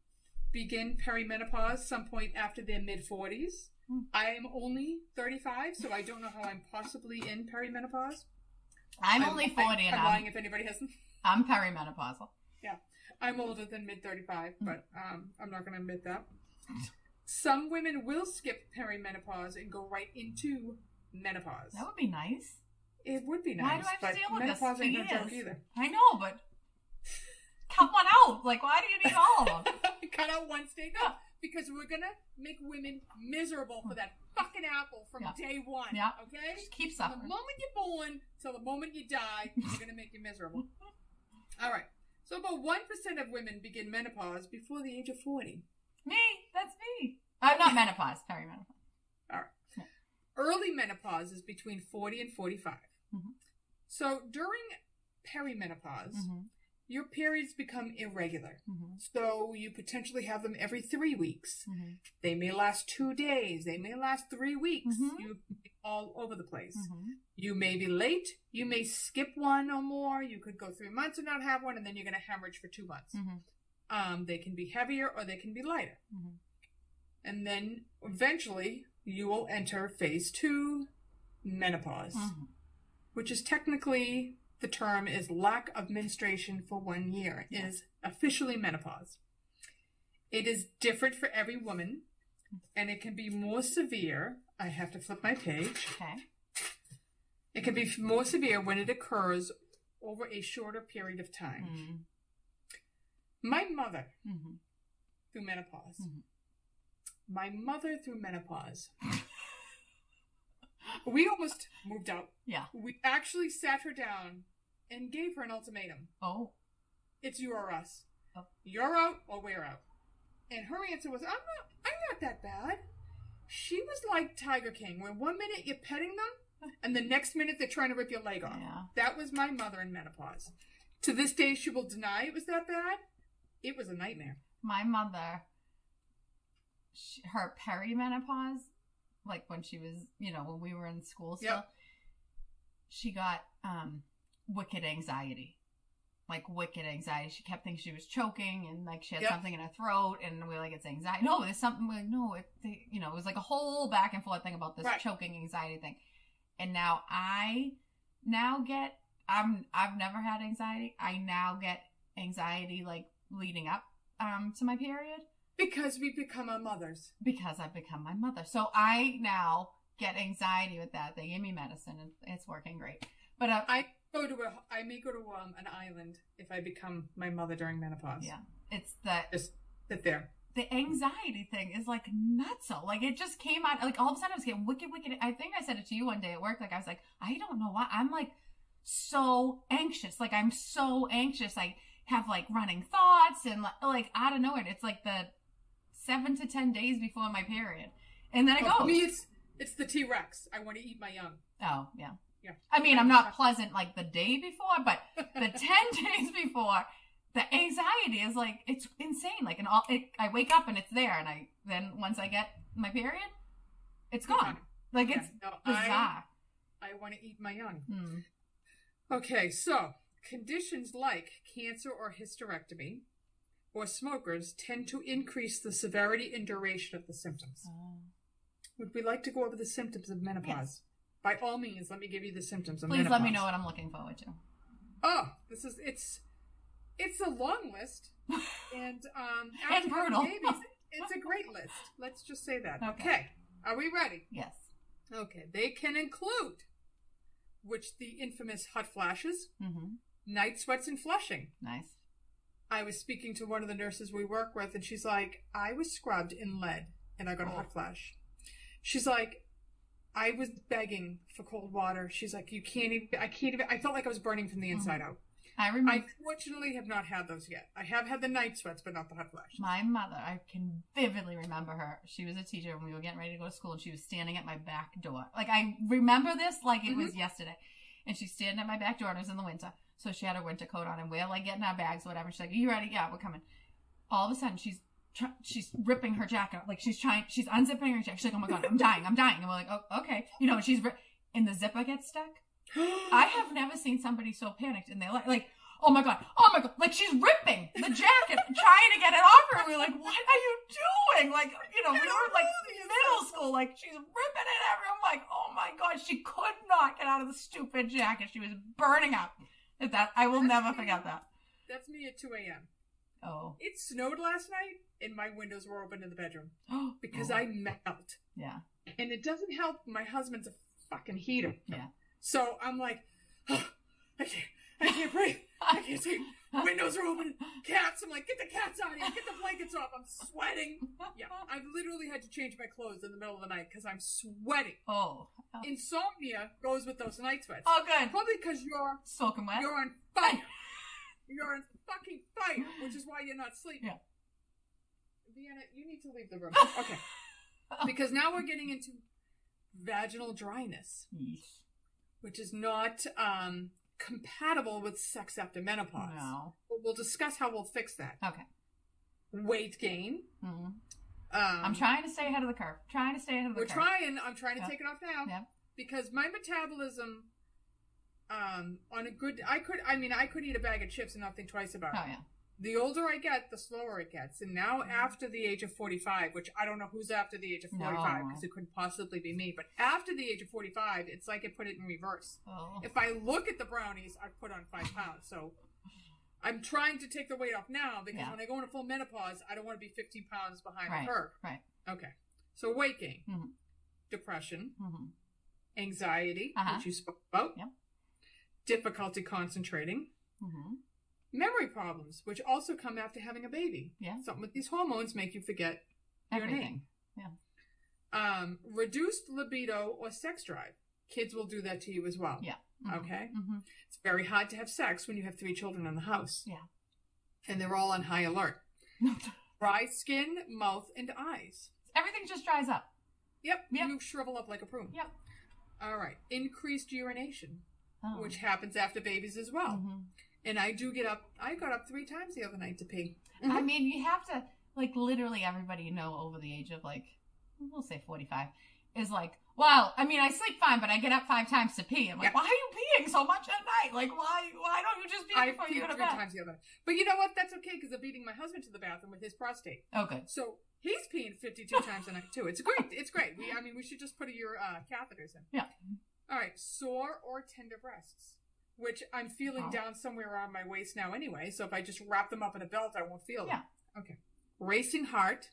[SPEAKER 1] begin perimenopause some point after their mid-40s. I'm only 35, so I don't know how I'm possibly in perimenopause.
[SPEAKER 2] I'm only 40 and
[SPEAKER 1] I'm lying if anybody hasn't.
[SPEAKER 2] I'm perimenopausal.
[SPEAKER 1] Yeah. I'm older than mid-35, but I'm not going to admit that. Some women will skip perimenopause and go right into menopause.
[SPEAKER 2] That would be nice.
[SPEAKER 1] It would be nice.
[SPEAKER 2] Why do I have to deal with this?
[SPEAKER 1] Menopause ain't no joke either.
[SPEAKER 2] I know, but cut one out. Like, why do you need all of them?
[SPEAKER 1] Cut out one steak out. Because we're going to make women miserable for that fucking apple from day one.
[SPEAKER 2] Yeah.
[SPEAKER 1] Okay?
[SPEAKER 2] Just keep suffering.
[SPEAKER 1] From the moment you're born till the moment you die, we're going to make you miserable. All right. So about 1% of women begin menopause before the age of 40.
[SPEAKER 2] Me. That's me. I'm not menopause. Perimenopause.
[SPEAKER 1] All right. Yeah. Early menopause is between 40 and 45. Mm-hmm. So during perimenopause, your periods become irregular. So you potentially have them every 3 weeks. They may last 2 days. They may last 3 weeks. You all over the place. You may be late. You may skip one or more. You could go 3 months and not have one, and then you're going to hemorrhage for 2 months. They can be heavier or they can be lighter. And then eventually you will enter phase 2, menopause, which is technically... The term is lack of menstruation for 1 year. It is officially menopause. It is different for every woman, and it can be more severe. I have to flip my page.
[SPEAKER 2] Okay.
[SPEAKER 1] It can be more severe when it occurs over a shorter period of time. My mother, through menopause. My mother through menopause. We almost moved out.
[SPEAKER 2] Yeah.
[SPEAKER 1] We actually sat her down and gave her an ultimatum.
[SPEAKER 2] Oh.
[SPEAKER 1] It's you or us.
[SPEAKER 2] Oh.
[SPEAKER 1] You're out or we're out. And her answer was, I'm not that bad. She was like Tiger King, where 1 minute you're petting them, and the next minute they're trying to rip your leg off.
[SPEAKER 2] Yeah.
[SPEAKER 1] That was my mother in menopause. To this day, she will deny it was that bad. It was a nightmare.
[SPEAKER 2] My mother, her perimenopause, like when she was, when we were in school still, she got wicked anxiety. Like wicked anxiety. She kept thinking she was choking and like she had something in her throat and we were like, it's anxiety. No, there's something. We're like, no, it was like a whole back and forth thing about this choking anxiety thing. And now I've never had anxiety. I now get anxiety like leading up to my period.
[SPEAKER 1] Because we become our mothers.
[SPEAKER 2] Because I've become my mother. So I now get anxiety with that. They gave me medicine and it's working great. But
[SPEAKER 1] I may go to an island if I become my mother during menopause.
[SPEAKER 2] Yeah. It's that.
[SPEAKER 1] Just sit there.
[SPEAKER 2] The anxiety thing is like nutso. Like it just came out. Like all of a sudden I was getting wicked. I think I said it to you one day at work. Like I was like, I don't know why. I'm like so anxious. Like I'm so anxious. I have like running thoughts and like out of nowhere. It's like the 7 to 10 days before my period. And then it goes.
[SPEAKER 1] For me, it's the T-Rex. I want to eat my young.
[SPEAKER 2] Oh, yeah.
[SPEAKER 1] Yeah.
[SPEAKER 2] I mean, I'm not pleasant like the day before, but the 10 days before, the anxiety is like, it's insane. Like, I wake up and it's there. And then once I get my period, it's gone. Like, it's bizarre.
[SPEAKER 1] I want to eat my young. Okay, so conditions like cancer or hysterectomy or smokers tend to increase the severity and duration of the symptoms. Would we like to go over the symptoms of menopause?
[SPEAKER 2] Yes.
[SPEAKER 1] By all means, let me give you the symptoms of
[SPEAKER 2] Please
[SPEAKER 1] menopause.
[SPEAKER 2] let me know what I'm looking forward to.
[SPEAKER 1] Oh, it's a long list. And
[SPEAKER 2] and brutal.
[SPEAKER 1] Babies, it's a great list. Let's just say that. Okay. Are we ready?
[SPEAKER 2] Yes.
[SPEAKER 1] Okay. They can include, which the infamous hot flashes, night sweats, and flushing.
[SPEAKER 2] Nice.
[SPEAKER 1] I was speaking to one of the nurses we work with, and she's like, I was scrubbed in lead, and I got a hot flash. She's like, I was begging for cold water. She's like, I can't even, I felt like I was burning from the inside out.
[SPEAKER 2] I remember.
[SPEAKER 1] I fortunately have not had those yet. I have had the night sweats, but not the hot flashes.
[SPEAKER 2] My mother, I can vividly remember her. She was a teacher when we were getting ready to go to school, and she was standing at my back door. Like, I remember this like it was yesterday. And she's standing at my back door, and it was in the winter. So she had her winter coat on, and we're like getting our bags, whatever. She's like, are you ready? Yeah, we're coming. All of a sudden, she's ripping her jacket. Like, she's unzipping her jacket. She's like, oh my God, I'm dying. And we're like, oh, okay. And the zipper gets stuck. I have never seen somebody so panicked, and they're like, oh my God. Like, she's ripping the jacket, trying to get it off her. And we're like, what are you doing? Like, we were like middle school. Like, stupid jacket. She was burning up. I will never forget that.
[SPEAKER 1] That's me at 2 a.m.
[SPEAKER 2] Oh.
[SPEAKER 1] It snowed last night, and my windows were open in the bedroom because I melt.
[SPEAKER 2] Yeah.
[SPEAKER 1] And it doesn't help. My husband's a fucking heater.
[SPEAKER 2] Yeah.
[SPEAKER 1] So I'm like, oh, I can't breathe. I can't sleep. Windows are open. Cats. I'm like, get the cats out of here. Get the blankets off. I'm sweating. Yeah. I literally had to change my clothes in the middle of the night because I'm sweating.
[SPEAKER 2] Oh.
[SPEAKER 1] Insomnia goes with those night sweats.
[SPEAKER 2] Oh, good.
[SPEAKER 1] Probably because you're
[SPEAKER 2] soaking wet.
[SPEAKER 1] You're on fire. You're on fucking fire, which is why you're not sleeping.
[SPEAKER 2] Yeah.
[SPEAKER 1] Vienna, you need to leave the room. Okay. Because now we're getting into vaginal dryness, which is not compatible with sex after menopause.
[SPEAKER 2] No.
[SPEAKER 1] But we'll discuss how we'll fix that.
[SPEAKER 2] Okay.
[SPEAKER 1] Weight gain.
[SPEAKER 2] Mm-hmm. I'm trying to stay ahead of the curve. I'm trying to take it off now.
[SPEAKER 1] Yeah. Because my metabolism, on a good, I could eat a bag of chips and not think twice about it.
[SPEAKER 2] Oh, yeah.
[SPEAKER 1] The older I get, the slower it gets. And now after the age of 45, which I don't know who's after the age of 45 because it couldn't possibly be me, but after the age of 45, it's like it put it in reverse.
[SPEAKER 2] Oh.
[SPEAKER 1] If I look at the brownies, I've put on 5 pounds. So I'm trying to take the weight off now because when I go into full menopause, I don't want to be 15 pounds behind the curve.
[SPEAKER 2] Right.
[SPEAKER 1] Okay. So weight gain, depression, anxiety, which you spoke about, difficulty concentrating, memory problems, which also come after having a baby.
[SPEAKER 2] Yeah.
[SPEAKER 1] Something with these hormones make you forget your name.
[SPEAKER 2] Yeah.
[SPEAKER 1] Reduced libido or sex drive. Kids will do that to you as well.
[SPEAKER 2] Yeah.
[SPEAKER 1] Okay. It's very hard to have sex when you have 3 children in the house.
[SPEAKER 2] Yeah.
[SPEAKER 1] And they're all on high alert. Dry skin, mouth, and eyes.
[SPEAKER 2] Everything just dries up.
[SPEAKER 1] Yep. You shrivel up like a prune.
[SPEAKER 2] Yep.
[SPEAKER 1] All right. Increased urination, which happens after babies as well. And I do get up. I got up 3 times the other night to pee.
[SPEAKER 2] I mean, you have to, like, literally everybody you know over the age of, like, we'll say 45, is like, well, I mean, I sleep fine, but I get up 5 times to pee. I'm like, why are you peeing so much at night? Like, why don't you just pee before you go to bed? I peed 3 times the other night. But you know what? That's okay, because I'm beating my husband to the bathroom with his prostate.
[SPEAKER 1] Oh, good. So he's peeing 52 times a night, too. It's great. It's great. We should just put your catheters in.
[SPEAKER 2] Yeah.
[SPEAKER 1] All right. Sore or tender breasts, which I'm feeling down somewhere around my waist now anyway. So if I just wrap them up in a belt, I won't feel them. Yeah. Okay. Racing heart,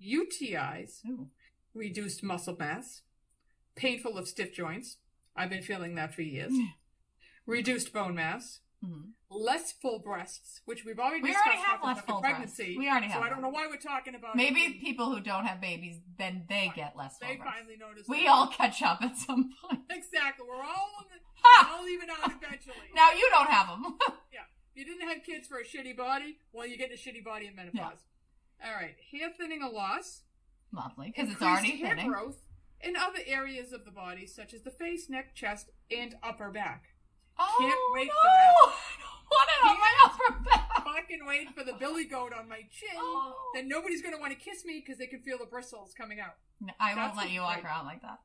[SPEAKER 1] UTIs, reduced muscle mass, painful of stiff joints. I've been feeling that for years. Reduced bone mass, less full breasts, which we've already discussed.
[SPEAKER 2] We already have less full
[SPEAKER 1] pregnancy.
[SPEAKER 2] We already have.
[SPEAKER 1] So I don't know why we're talking about
[SPEAKER 2] maybe
[SPEAKER 1] it.
[SPEAKER 2] People who don't have babies, then they get less full breasts.
[SPEAKER 1] They finally notice.
[SPEAKER 2] We all catch up at some point.
[SPEAKER 1] Exactly. We're all even out eventually.
[SPEAKER 2] Now you don't have them.
[SPEAKER 1] Yeah. If you didn't have kids for a shitty body, well, you get a shitty body in menopause. Yeah. All right. Hair thinning or loss.
[SPEAKER 2] Lovely, because it's already
[SPEAKER 1] hair
[SPEAKER 2] thinning.
[SPEAKER 1] Growth in other areas of the body, such as the face, neck, chest, and upper back.
[SPEAKER 2] Oh,
[SPEAKER 1] Can't wait for that.
[SPEAKER 2] What on my upper back?
[SPEAKER 1] Fucking wait for the billy goat on my chin.
[SPEAKER 2] Oh.
[SPEAKER 1] Then nobody's going to want to kiss me because they can feel the bristles coming out.
[SPEAKER 2] No, I won't let you walk around like that.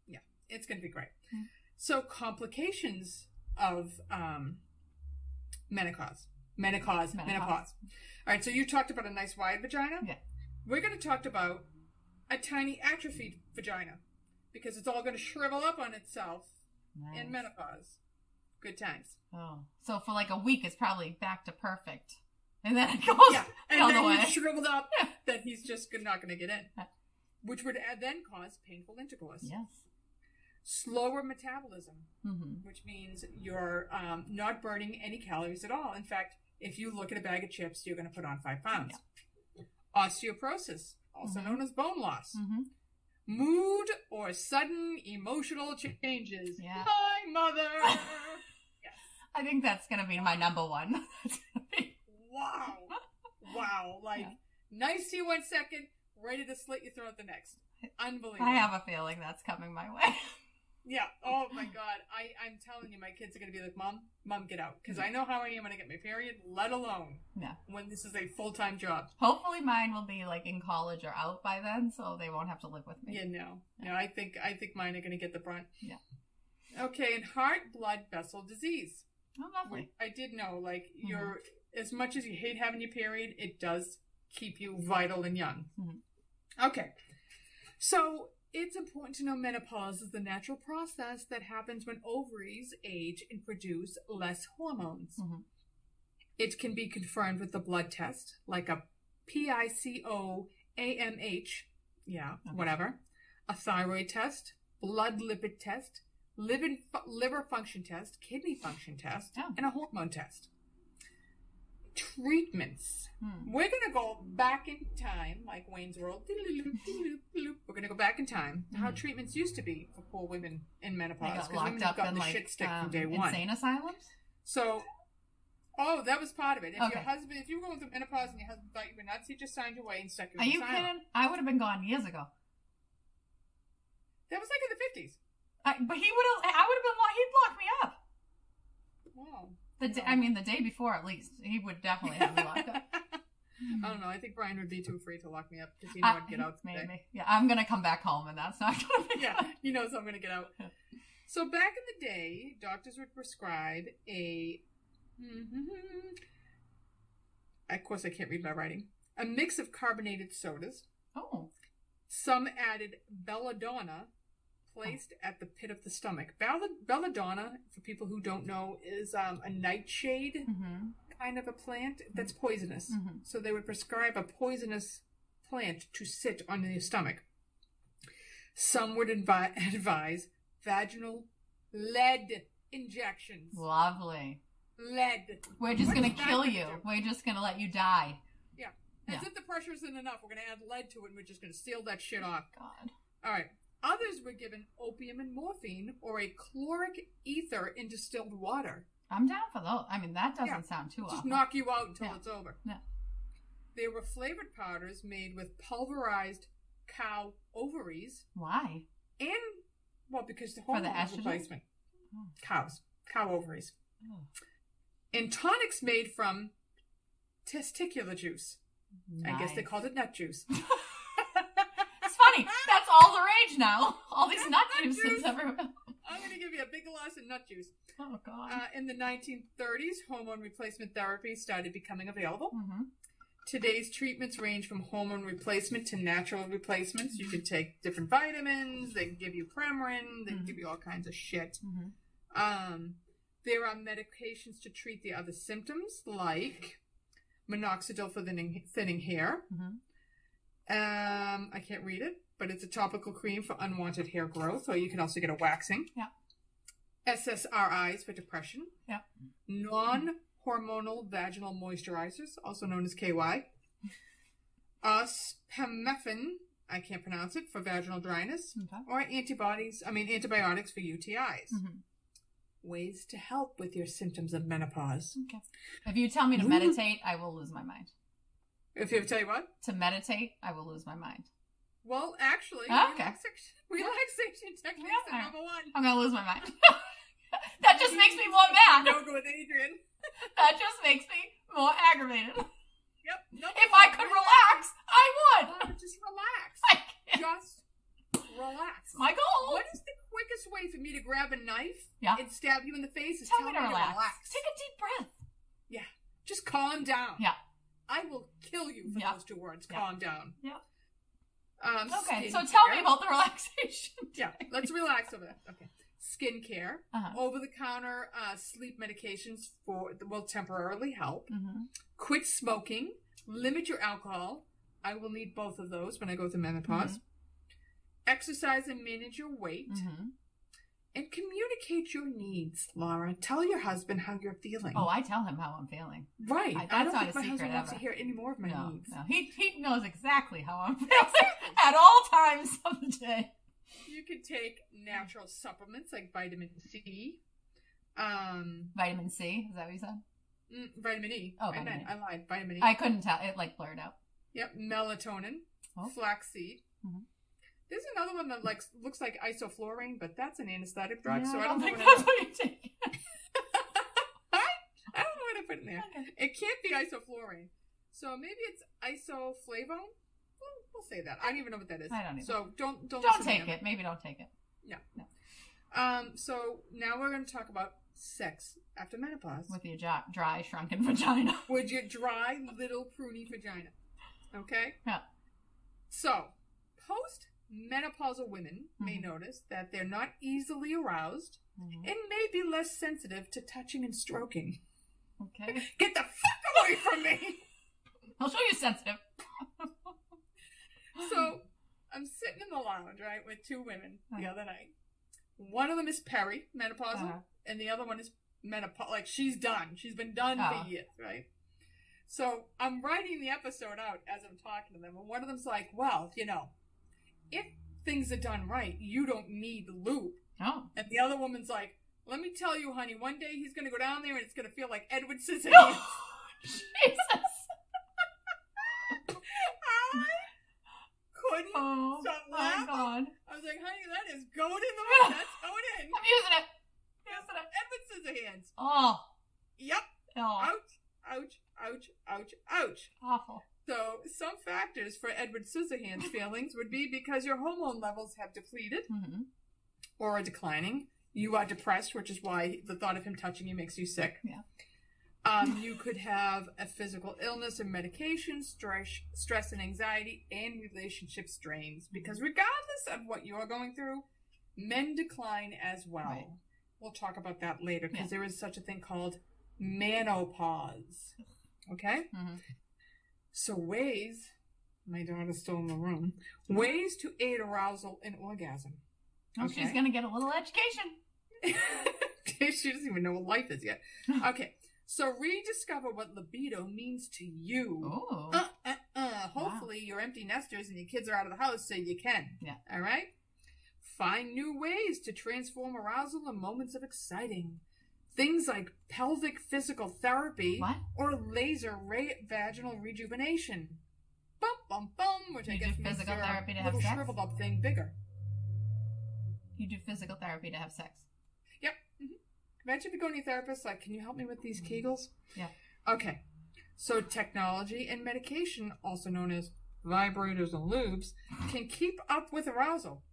[SPEAKER 1] Yeah, it's going to be great. So complications of menopause. All right, so you talked about a nice wide vagina.
[SPEAKER 2] Yeah.
[SPEAKER 1] We're going to talk about a tiny atrophied vagina because it's all going to shrivel up on itself in menopause. Good times.
[SPEAKER 2] Oh, so for like a week, it's probably back to perfect, and then it goes
[SPEAKER 1] and
[SPEAKER 2] the other
[SPEAKER 1] then
[SPEAKER 2] way.
[SPEAKER 1] He's shriveled up that he's just not going to get in, which would then cause painful intercourse.
[SPEAKER 2] Yes.
[SPEAKER 1] Slower metabolism, which means you're not burning any calories at all. In fact, if you look at a bag of chips, you're going to put on 5 pounds. Yeah. Osteoporosis, also known as bone loss. Mood or sudden emotional changes.
[SPEAKER 2] Yeah.
[SPEAKER 1] Hi, mother. Yes.
[SPEAKER 2] I think that's going to be my number one.
[SPEAKER 1] Wow. Like, nice to you 1 second, ready to slit your throat the next. Unbelievable.
[SPEAKER 2] I have a feeling that's coming my way.
[SPEAKER 1] Yeah. Oh, my God. I'm telling you, my kids are going to be like, Mom, get out. Because I know how I am when I get my period, let alone when this is a full-time job.
[SPEAKER 2] Hopefully mine will be, like, in college or out by then, so they won't have to live with me.
[SPEAKER 1] Yeah, no. I think mine are going to get the brunt.
[SPEAKER 2] Yeah.
[SPEAKER 1] Okay, and heart, blood, vessel disease.
[SPEAKER 2] Oh, lovely.
[SPEAKER 1] I did know, like, you're, as much as you hate having your period, it does keep you vital and young. Okay. So, it's important to know menopause is the natural process that happens when ovaries age and produce less hormones.
[SPEAKER 2] Mm-hmm.
[SPEAKER 1] It can be confirmed with a blood test, like a PICO-AMH, whatever, a thyroid test, blood lipid test, liver function test, kidney function test, and a hormone test. Treatments. We're going to go back in time, like Wayne's World. We're going to go back in time to how treatments used to be for poor women in menopause.
[SPEAKER 2] They got locked up in shit stick from day one. Insane asylums?
[SPEAKER 1] So, that was part of it. If if you were going through menopause and your husband thought you were nuts, he just signed you away and stuck you in the asylum. Are you kidding?
[SPEAKER 2] I would have been gone years ago.
[SPEAKER 1] That was like in the 50s.
[SPEAKER 2] But he'd lock me up.
[SPEAKER 1] Wow.
[SPEAKER 2] The day before at least. He would definitely have me locked up.
[SPEAKER 1] I don't know. I think Brian would be too afraid to lock me up because he knew I'd get out today.
[SPEAKER 2] Maybe. Yeah, I'm going to come back home and that's not going to be fun.
[SPEAKER 1] He knows I'm going to get out. So back in the day, doctors would prescribe of course I can't read my writing, a mix of carbonated sodas.
[SPEAKER 2] Oh.
[SPEAKER 1] Some added belladonna placed at the pit of the stomach. Belladonna, for people who don't know, is a nightshade kind of a plant that's poisonous. Mm-hmm. So they would prescribe a poisonous plant to sit on your stomach. Some would advise vaginal lead injections.
[SPEAKER 2] Lovely.
[SPEAKER 1] Lead.
[SPEAKER 2] We're just going to kill you. We're just going to let you die.
[SPEAKER 1] Yeah. As if the pressure isn't enough, we're going to add lead to it and we're just going to seal that shit off.
[SPEAKER 2] God.
[SPEAKER 1] All right. Others were given opium and morphine or a chloric ether in distilled water.
[SPEAKER 2] I'm down for those. I mean, that doesn't sound too awful.
[SPEAKER 1] Just knock you out until it's over.
[SPEAKER 2] Yeah.
[SPEAKER 1] There were flavored powders made with pulverized cow ovaries.
[SPEAKER 2] Why?
[SPEAKER 1] Because the hormone replacement. Oh. Cow ovaries. Oh. And tonics made from testicular juice. Nice. I guess they called it nut juice.
[SPEAKER 2] It's funny. That's all the rage now. All these nut juices everywhere.
[SPEAKER 1] I'm going to give you a big glass of nut juice.
[SPEAKER 2] Oh, God.
[SPEAKER 1] In the 1930s, hormone replacement therapy started becoming available.
[SPEAKER 2] Mm-hmm.
[SPEAKER 1] Today's treatments range from hormone replacement to natural replacements. You can take different vitamins. They can give you Premarin. They can give you all kinds of shit.
[SPEAKER 2] Mm-hmm.
[SPEAKER 1] There are medications to treat the other symptoms, like minoxidil for thinning hair.
[SPEAKER 2] Mm-hmm.
[SPEAKER 1] I can't read it, but it's a topical cream for unwanted hair growth, or you can also get a waxing.
[SPEAKER 2] Yeah.
[SPEAKER 1] SSRIs for depression.
[SPEAKER 2] Yeah.
[SPEAKER 1] Non-hormonal vaginal moisturizers, also known as KY. Ospemifene, I can't pronounce it, for vaginal dryness.
[SPEAKER 2] Okay.
[SPEAKER 1] Or antibiotics for UTIs.
[SPEAKER 2] Mm-hmm.
[SPEAKER 1] Ways to help with your symptoms of menopause.
[SPEAKER 2] Okay. If you tell me to meditate, I will lose my mind.
[SPEAKER 1] If you tell you what?
[SPEAKER 2] To meditate, I will lose my mind.
[SPEAKER 1] Well, actually,
[SPEAKER 2] okay.
[SPEAKER 1] Relaxation techniques are number one.
[SPEAKER 2] I'm going to lose my mind. That just makes me more mad.
[SPEAKER 1] Don't go with Adrian.
[SPEAKER 2] That just makes me more aggravated.
[SPEAKER 1] Yep.
[SPEAKER 2] If I could relax, I would.
[SPEAKER 1] Just relax.
[SPEAKER 2] I can't.
[SPEAKER 1] Just relax.
[SPEAKER 2] My goal.
[SPEAKER 1] What is the quickest way for me to grab a knife and stab you in the face? Is
[SPEAKER 2] tell me to relax. Take a deep breath.
[SPEAKER 1] Yeah. Just calm down.
[SPEAKER 2] Yeah.
[SPEAKER 1] I will kill you for those two words.
[SPEAKER 2] Yeah.
[SPEAKER 1] Calm down.
[SPEAKER 2] Yeah.
[SPEAKER 1] Okay,
[SPEAKER 2] so tell me about the relaxation.
[SPEAKER 1] Yeah, let's relax over that. Okay. Skincare, over-the-counter sleep medications will temporarily help.
[SPEAKER 2] Mm-hmm.
[SPEAKER 1] Quit smoking, limit your alcohol. I will need both of those when I go through menopause. Mm-hmm. Exercise and manage your weight.
[SPEAKER 2] Mm-hmm.
[SPEAKER 1] And communicate your needs, Laura. Tell your husband how you're feeling.
[SPEAKER 2] Oh, I tell him how I'm feeling.
[SPEAKER 1] Right.
[SPEAKER 2] That's
[SPEAKER 1] I don't
[SPEAKER 2] not
[SPEAKER 1] think
[SPEAKER 2] a
[SPEAKER 1] my
[SPEAKER 2] secret
[SPEAKER 1] husband wants
[SPEAKER 2] ever.
[SPEAKER 1] to hear any more of my needs.
[SPEAKER 2] No. He knows exactly how I'm feeling at all times of the day.
[SPEAKER 1] You can take natural supplements like vitamin C.
[SPEAKER 2] Vitamin C? Is that what you said?
[SPEAKER 1] Vitamin E.
[SPEAKER 2] Oh, vitamin E.
[SPEAKER 1] I lied. Vitamin E.
[SPEAKER 2] I couldn't tell. It blurred out.
[SPEAKER 1] Yep. Melatonin. Oh. Flaxseed.
[SPEAKER 2] Mm-hmm.
[SPEAKER 1] There's another one that looks like isoflurane, but that's an anesthetic drug.
[SPEAKER 2] Yeah,
[SPEAKER 1] so
[SPEAKER 2] I don't think that's what you take.
[SPEAKER 1] I don't know what I put in there.
[SPEAKER 2] Okay.
[SPEAKER 1] It can't be isoflurane. So maybe it's isoflavone. We'll say that. I don't even know what that is.
[SPEAKER 2] I don't even.
[SPEAKER 1] So don't
[SPEAKER 2] take it. Maybe don't take it.
[SPEAKER 1] No. So now we're going to talk about sex after menopause.
[SPEAKER 2] With your dry, shrunken vagina.
[SPEAKER 1] With your dry, little, pruny vagina. Okay?
[SPEAKER 2] Yeah.
[SPEAKER 1] So, menopausal women may
[SPEAKER 2] Mhm.
[SPEAKER 1] notice that they're not easily aroused
[SPEAKER 2] Mhm.
[SPEAKER 1] and may be less sensitive to touching and stroking.
[SPEAKER 2] Okay.
[SPEAKER 1] Get the fuck away from me!
[SPEAKER 2] I'll show you sensitive.
[SPEAKER 1] So, I'm sitting in the lounge, right, with two women the other night. One of them is peri, menopausal, and the other one is menopause. Like, she's done. She's been done for years, right? So, I'm writing the episode out as I'm talking to them, and one of them's like, well, you know, if things are done right, you don't need lube.
[SPEAKER 2] Oh.
[SPEAKER 1] And the other woman's like, let me tell you, honey, one day he's going to go down there and it's going to feel like Edward Scissorhands.
[SPEAKER 2] Jesus.
[SPEAKER 1] I couldn't stop laughing.
[SPEAKER 2] My God.
[SPEAKER 1] I was like, honey, that is going in the room. That's going in.
[SPEAKER 2] I'm using it. Using it.
[SPEAKER 1] Edward Scissorhands.
[SPEAKER 2] Oh.
[SPEAKER 1] Yep.
[SPEAKER 2] Oh.
[SPEAKER 1] Ouch, ouch, ouch, ouch, ouch.
[SPEAKER 2] Awful.
[SPEAKER 1] So, some factors for Edward Scissorhands feelings would be because your hormone levels have depleted
[SPEAKER 2] Mm-hmm.
[SPEAKER 1] or are declining. You are depressed, which is why the thought of him touching you makes you sick.
[SPEAKER 2] Yeah.
[SPEAKER 1] You could have a physical illness and medication, stress and anxiety, and relationship strains. Because regardless of what you're going through, men decline as well.
[SPEAKER 2] Right.
[SPEAKER 1] We'll talk about that later because
[SPEAKER 2] Yeah.
[SPEAKER 1] there is such a thing called menopause. Okay?
[SPEAKER 2] Mm-hmm.
[SPEAKER 1] So ways, my daughter's still in the room, ways to aid arousal and orgasm.
[SPEAKER 2] Oh, she's going to get a little education.
[SPEAKER 1] She doesn't even know what life is yet. Okay. So rediscover what libido means to you.
[SPEAKER 2] Oh.
[SPEAKER 1] Hopefully you're empty nesters and your kids are out of the house so you can.
[SPEAKER 2] Yeah.
[SPEAKER 1] All right? Find new ways to transform arousal in moments of exciting. Things like pelvic physical therapy
[SPEAKER 2] What?
[SPEAKER 1] or laser vaginal rejuvenation. Bum, bum, bum, which I
[SPEAKER 2] You
[SPEAKER 1] guess
[SPEAKER 2] do
[SPEAKER 1] makes
[SPEAKER 2] physical
[SPEAKER 1] your
[SPEAKER 2] therapy to have
[SPEAKER 1] little
[SPEAKER 2] sex?
[SPEAKER 1] shriveled up thing bigger.
[SPEAKER 2] You do physical therapy to have sex.
[SPEAKER 1] Yep. Mm-hmm. Imagine if you go to your therapist, like, can you help me with these Kegels?
[SPEAKER 2] Yeah.
[SPEAKER 1] Okay. So technology and medication, also known as vibrators and lubes, can keep up with arousal.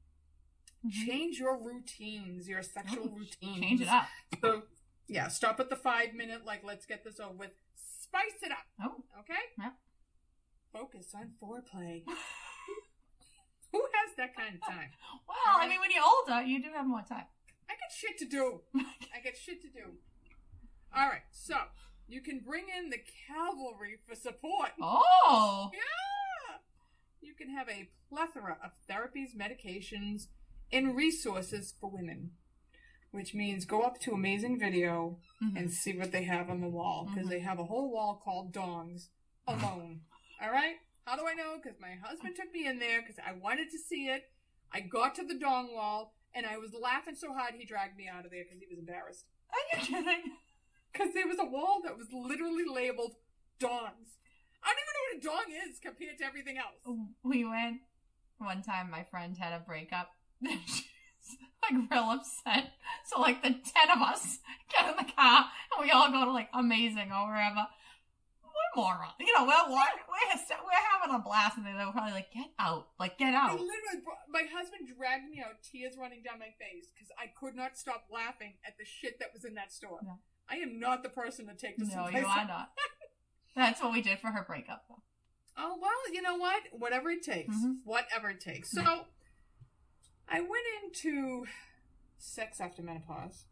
[SPEAKER 2] Mm-hmm.
[SPEAKER 1] Change your routines, your sexual routines.
[SPEAKER 2] Change it up.
[SPEAKER 1] So, yeah, stop at the 5-minute, like, let's get this over with. Spice it up.
[SPEAKER 2] Oh.
[SPEAKER 1] Okay?
[SPEAKER 2] Yep.
[SPEAKER 1] Focus on foreplay. Who has that kind of time?
[SPEAKER 2] Well, I mean, when you're older, you do have more time.
[SPEAKER 1] I got shit to do. All right, so you can bring in the cavalry for support.
[SPEAKER 2] Oh.
[SPEAKER 1] Yeah. You can have a plethora of therapies, medications, and resources for women, which means go up to Amazing Video
[SPEAKER 2] Mm-hmm.
[SPEAKER 1] and see what they have on the wall, because they have a whole wall called Dongs alone. All right? How do I know? Because my husband took me in there because I wanted to see it. I got to the dong wall, and I was laughing so hard he dragged me out of there because he was embarrassed.
[SPEAKER 2] Are you kidding?
[SPEAKER 1] Because there was a wall that was literally labeled dongs. I don't even know what a dong is compared to everything else.
[SPEAKER 2] We went one time, my friend had a breakup. She's like real upset. So like the 10 of us get in the car and we all go to like Amazing or wherever. What moron. You know, we're having a blast and they were probably like, get out. Like, get out.
[SPEAKER 1] My husband dragged me out, tears running down my face, because I could not stop laughing at the shit that was in that store.
[SPEAKER 2] No.
[SPEAKER 1] I am not the person to take this.
[SPEAKER 2] No, you are not. That's what we did for her breakup, though.
[SPEAKER 1] Oh, well, you know what? Whatever it takes.
[SPEAKER 2] Mm-hmm.
[SPEAKER 1] Whatever it takes. So, I went into sex after menopause,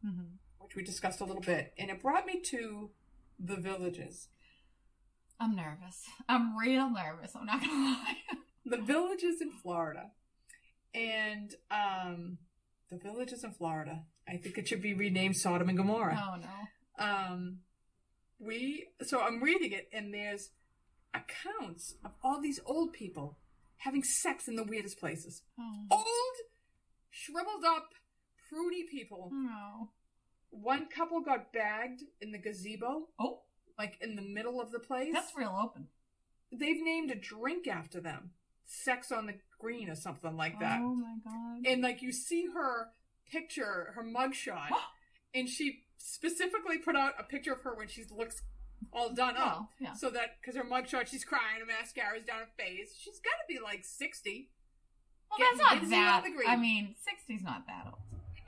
[SPEAKER 1] which we discussed a little bit, and it brought me to The Villages.
[SPEAKER 2] I'm nervous. I'm real nervous. I'm not going to lie.
[SPEAKER 1] The Villages in Florida. And, The Villages in Florida. I think it should be renamed Sodom and Gomorrah.
[SPEAKER 2] Oh, no.
[SPEAKER 1] So I'm reading it, and there's accounts of all these old people having sex in the weirdest places.
[SPEAKER 2] Oh.
[SPEAKER 1] Old, shriveled up, prudy people.
[SPEAKER 2] No.
[SPEAKER 1] One couple got bagged in the gazebo.
[SPEAKER 2] Oh.
[SPEAKER 1] Like in the middle of the place.
[SPEAKER 2] That's real open.
[SPEAKER 1] They've named a drink after them. Sex on the Green or something like that.
[SPEAKER 2] Oh my God.
[SPEAKER 1] And like you see her picture, her mugshot, and she specifically put out a picture of her when she looks all done up.
[SPEAKER 2] Yeah.
[SPEAKER 1] So that, because her mugshot, she's crying, her mascara's down her face. She's got to be like 60.
[SPEAKER 2] Well,
[SPEAKER 1] Getting
[SPEAKER 2] that's not
[SPEAKER 1] busy
[SPEAKER 2] that.
[SPEAKER 1] on the green.
[SPEAKER 2] I mean, 60's not that old.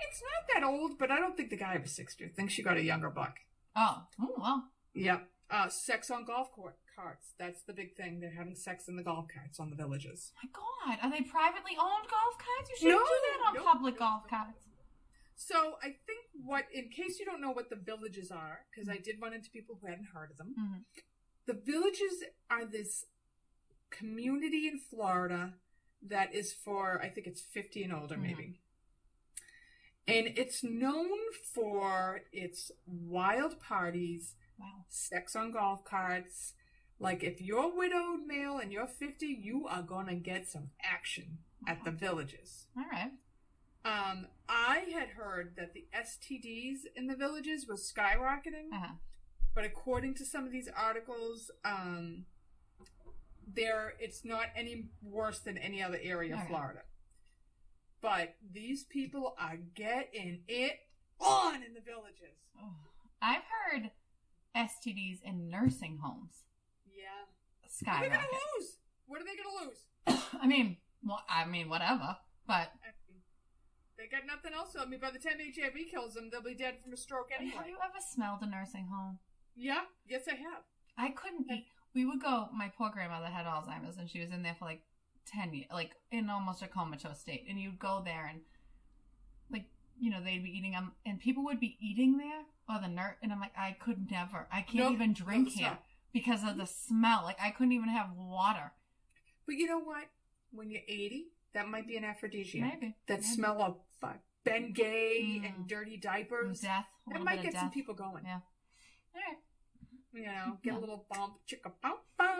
[SPEAKER 1] It's not that old, but I don't think the guy was 60. I think she got a younger buck.
[SPEAKER 2] Oh. Oh, well.
[SPEAKER 1] Yep. Sex on golf carts. That's the big thing. They're having sex in the golf carts on the villages.
[SPEAKER 2] My God, are they privately owned golf carts? You shouldn't do that on public golf carts.
[SPEAKER 1] So I think in case you don't know what the villages are, because I did run into people who hadn't heard of them. Mm-hmm. The villages are this community in Florida that is for, I think it's 50 and older, maybe. And it's known for its wild parties, sex on golf carts. Like, if you're widowed male and you're 50, you are going to get some action at the villages.
[SPEAKER 2] All right.
[SPEAKER 1] I had heard that the STDs in the villages was skyrocketing. Uh-huh. But according to some of these articles, it's not any worse than any other area of Florida. But these people are getting it on in the villages.
[SPEAKER 2] Oh. I've heard STDs in nursing homes.
[SPEAKER 1] Yeah.
[SPEAKER 2] Skyrocket.
[SPEAKER 1] What are they going to lose? What are they going to lose?
[SPEAKER 2] I mean, whatever. But
[SPEAKER 1] they got nothing else. I mean, by the time HIV kills them, they'll be dead from a stroke anyway.
[SPEAKER 2] Have you ever smelled a nursing home?
[SPEAKER 1] Yeah. Yes, I have.
[SPEAKER 2] I couldn't eat. We would go, my poor grandmother had Alzheimer's, and she was in there for like 10 years, like in almost a comatose state. And you'd go there and, like, they'd be eating them, and people would be eating there, or the nurse, and I'm like, I could never. I can't even drink here because of the smell. Like, I couldn't even have water.
[SPEAKER 1] But you know what? When you're 80, that might be an aphrodisiac.
[SPEAKER 2] Maybe.
[SPEAKER 1] That smell of Bengay and dirty diapers.
[SPEAKER 2] Death.
[SPEAKER 1] That might get some people going.
[SPEAKER 2] Yeah. All right.
[SPEAKER 1] Get a little bump, chicka bump, bump.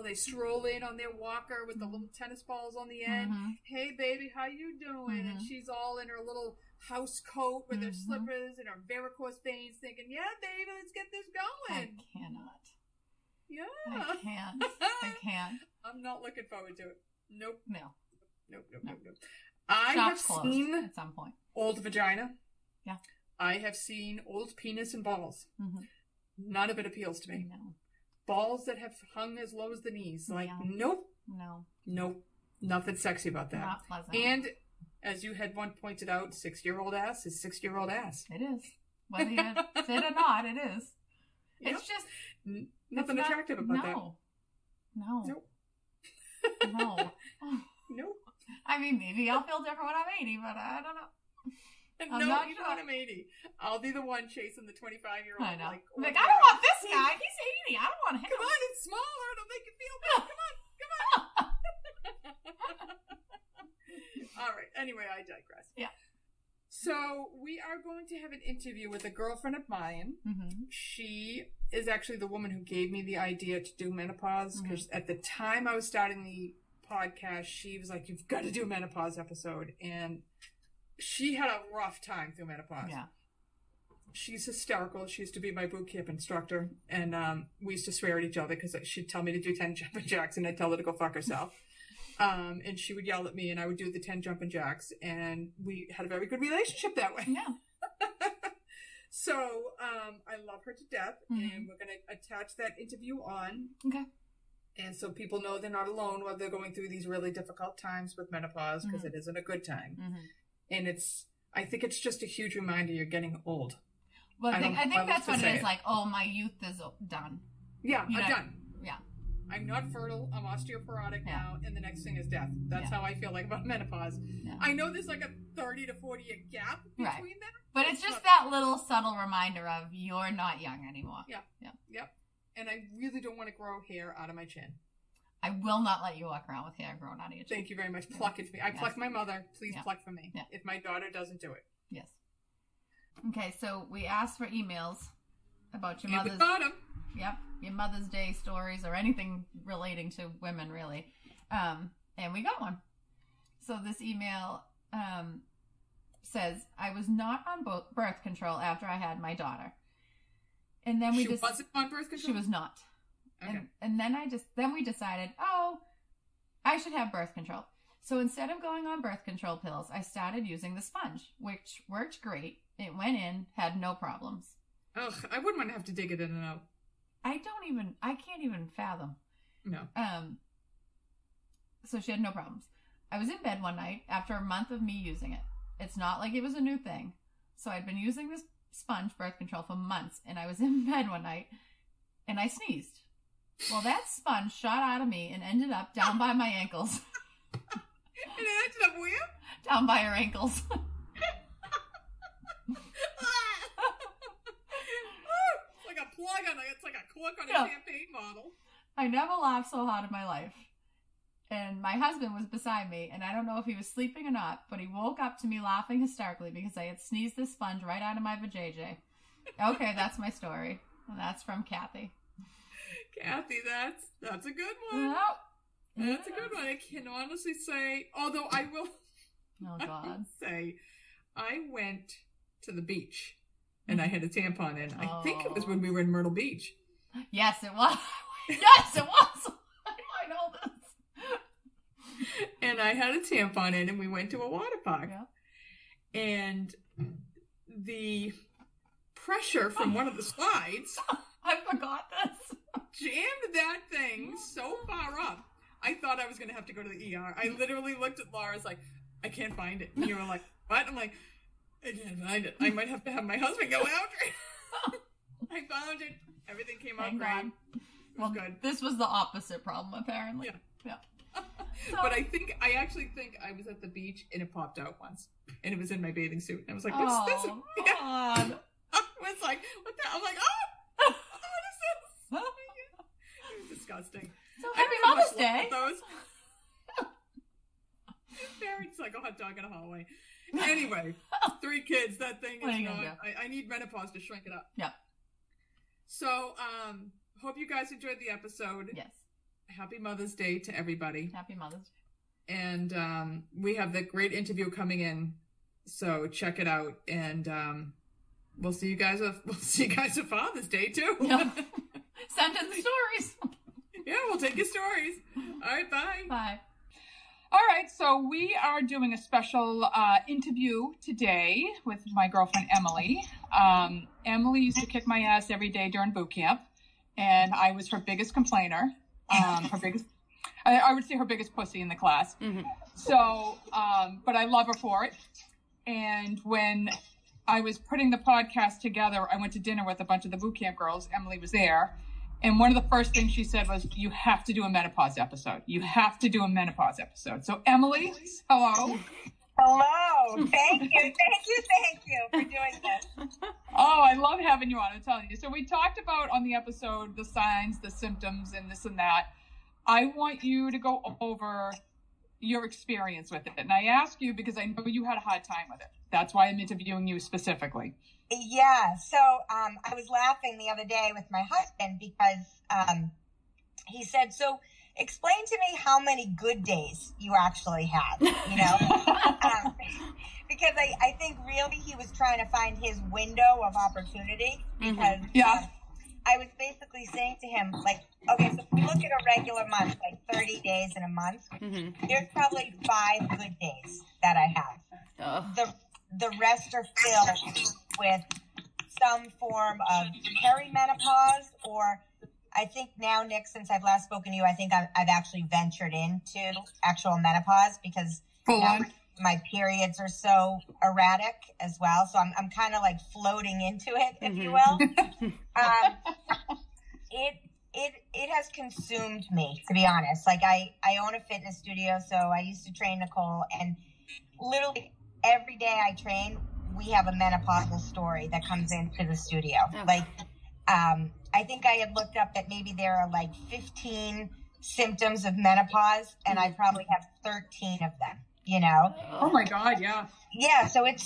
[SPEAKER 1] They stroll in on their walker with the little tennis balls on the end. Mm-hmm. Hey, baby, how you doing? Mm-hmm. And she's all in her little house coat with her slippers and her varicose veins, thinking, "Yeah, baby, let's get this going."
[SPEAKER 2] I cannot.
[SPEAKER 1] Yeah,
[SPEAKER 2] I can't.
[SPEAKER 1] I'm not looking forward to it. Nope. Nope.
[SPEAKER 2] I have seen at some point
[SPEAKER 1] old vagina.
[SPEAKER 2] Yeah.
[SPEAKER 1] I have seen old penis and balls. Mm-hmm. None of it appeals to me.
[SPEAKER 2] No.
[SPEAKER 1] Balls that have hung as low as the knees. Like, nope. Nope. Nothing sexy about that.
[SPEAKER 2] Not pleasant.
[SPEAKER 1] And, as you had one pointed out, 6-year-old ass is 6-year-old ass.
[SPEAKER 2] It is. Whether you fit or not, it is.
[SPEAKER 1] Yep.
[SPEAKER 2] It's just...
[SPEAKER 1] Nothing attractive about that.
[SPEAKER 2] No.
[SPEAKER 1] Nope.
[SPEAKER 2] No.
[SPEAKER 1] Nope.
[SPEAKER 2] I mean, maybe I'll feel different when I'm 80, but I don't know.
[SPEAKER 1] No, you don't want him 80. I'll be the one chasing the 25-year-old.
[SPEAKER 2] I know. I don't want this guy. He's 80. I don't want him.
[SPEAKER 1] Come on, it's smaller. It'll make you feel better. Come on. All right. Anyway, I digress.
[SPEAKER 2] Yeah.
[SPEAKER 1] So we are going to have an interview with a girlfriend of mine. Mm-hmm. She is actually the woman who gave me the idea to do menopause, because at the time I was starting the podcast, she was like, "You've got to do a menopause episode," and she had a rough time through menopause.
[SPEAKER 2] Yeah.
[SPEAKER 1] She's hysterical. She used to be my boot camp instructor, and we used to swear at each other because she'd tell me to do 10 jumping jacks, and I'd tell her to go fuck herself. And she would yell at me, and I would do the 10 jumping jacks, and we had a very good relationship that way.
[SPEAKER 2] Yeah.
[SPEAKER 1] So I love her to death, and we're going to attach that interview on.
[SPEAKER 2] Okay.
[SPEAKER 1] And so people know they're not alone while they're going through these really difficult times with menopause, because it isn't a good time. And I think it's just a huge reminder you're getting old.
[SPEAKER 2] Well, I think that's what it is. Like, oh, my youth is done.
[SPEAKER 1] Yeah, I'm done.
[SPEAKER 2] Yeah.
[SPEAKER 1] I'm not fertile. I'm osteoporotic now, and the next thing is death. That's how I feel like about menopause. Yeah. I know there's like a 30 to 40 year gap between them.
[SPEAKER 2] But it's just that little subtle reminder of you're not young anymore.
[SPEAKER 1] Yeah. Yep. And I really don't want to grow hair out of my chin.
[SPEAKER 2] I will not let you walk around with hair growing out of your chin.
[SPEAKER 1] Thank you very much. Pluck it for me. I pluck my mother. Please pluck for me. Yeah. If my daughter doesn't do it.
[SPEAKER 2] Yes. Okay, so we asked for emails about your mother's...
[SPEAKER 1] We got them.
[SPEAKER 2] Yep. Your Mother's Day stories or anything relating to women, really. And we got one. So this email says, I was not on birth control after I had my daughter. And then
[SPEAKER 1] she wasn't on birth control?
[SPEAKER 2] She was not. Okay. And then we decided, I should have birth control. So instead of going on birth control pills, I started using the sponge, which worked great. It went in, had no problems.
[SPEAKER 1] Ugh, I wouldn't want to have to dig it in and out.
[SPEAKER 2] I can't even fathom.
[SPEAKER 1] No.
[SPEAKER 2] So she had no problems. I was in bed one night after a month of me using it. It's not like it was a new thing. So I'd been using this sponge birth control for months, and I was in bed one night, and I sneezed. Well, that sponge shot out of me and ended up down by my ankles.
[SPEAKER 1] And it ended up where?
[SPEAKER 2] Down by her ankles.
[SPEAKER 1] It's like a cork on a champagne bottle.
[SPEAKER 2] I never laughed so hard in my life. And my husband was beside me, and I don't know if he was sleeping or not, but he woke up to me laughing hysterically because I had sneezed this sponge right out of my vajayjay. Okay, that's my story. And that's from Kathy.
[SPEAKER 1] Kathy, that's a good one.
[SPEAKER 2] Yep.
[SPEAKER 1] That's a good one. I can honestly say, although I will, say, I went to the beach and I had a tampon in. I think it was when we were in Myrtle Beach.
[SPEAKER 2] Yes, it was. Yes, it was. I know this.
[SPEAKER 1] And I had a tampon in, and we went to a water park. Yeah. And the pressure from one of the slides,
[SPEAKER 2] I forgot this,
[SPEAKER 1] jammed that thing so far up, I thought I was going to have to go to the ER. I literally looked at Laura's like, I can't find it. And you were like, what? I'm like, I can't find it. I might have to have my husband go after it. I found it. Everything came out right.
[SPEAKER 2] Well, good. This was the opposite problem, apparently. Yeah. So,
[SPEAKER 1] but I actually think I was at the beach and it popped out once. And it was in my bathing suit. And I was like, what's this?
[SPEAKER 2] God.
[SPEAKER 1] I was like, what the? I'm like, what is this? It was disgusting.
[SPEAKER 2] So happy Mother's Day.
[SPEAKER 1] It's like a hot dog in a hallway. Anyway, 3 kids. That thing is not. I need menopause to shrink it up.
[SPEAKER 2] Yeah.
[SPEAKER 1] So, hope you guys enjoyed the episode.
[SPEAKER 2] Yes.
[SPEAKER 1] Happy Mother's Day to everybody.
[SPEAKER 2] Happy Mother's Day.
[SPEAKER 1] And we have the great interview coming in, so check it out. And we'll see you guys. We'll see you guys on Father's Day too.
[SPEAKER 2] Yeah. Send in the stories.
[SPEAKER 1] Yeah, we'll take your stories. All right, bye.
[SPEAKER 2] Bye.
[SPEAKER 1] All right, so we are doing a special interview today with my girlfriend, Emily. Emily used to kick my ass every day during boot camp, and I was her biggest complainer. I would say her biggest pussy in the class. Mm-hmm. So, but I love her for it. And when I was putting the podcast together, I went to dinner with a bunch of the boot camp girls. Emily was there. And one of the first things she said was, you have to do a menopause episode. You have to do a menopause episode. So, Emily, hello.
[SPEAKER 3] Hello. Thank you for doing this.
[SPEAKER 1] Oh, I love having you on, I'm telling you. So we talked about on the episode the signs, the symptoms, and this and that. I want you to go over your experience with it. And I ask you because I know you had a hard time with it. That's why I'm interviewing you specifically.
[SPEAKER 3] Yeah. So I was laughing the other day with my husband because he said, so explain to me how many good days you actually had, you know? Because I think really he was trying to find his window of opportunity because I was basically saying to him, like, okay, so if we look at a regular month, like 30 days in a month, there's probably 5 good days that I have. The rest are filled with some form of perimenopause, or I think now, Nick, since I've last spoken to you, I think I've actually ventured into actual menopause because now my periods are so erratic as well. So I'm kind of like floating into it, if you will. It has consumed me, to be honest. Like I own a fitness studio, so I used to train Nicole, and literally every day I train, we have a menopausal story that comes into the studio. Like, I think I had looked up that maybe there are like 15 symptoms of menopause, and I probably have 13 of them, you know?
[SPEAKER 1] Oh my God, yeah.
[SPEAKER 3] Yeah, so it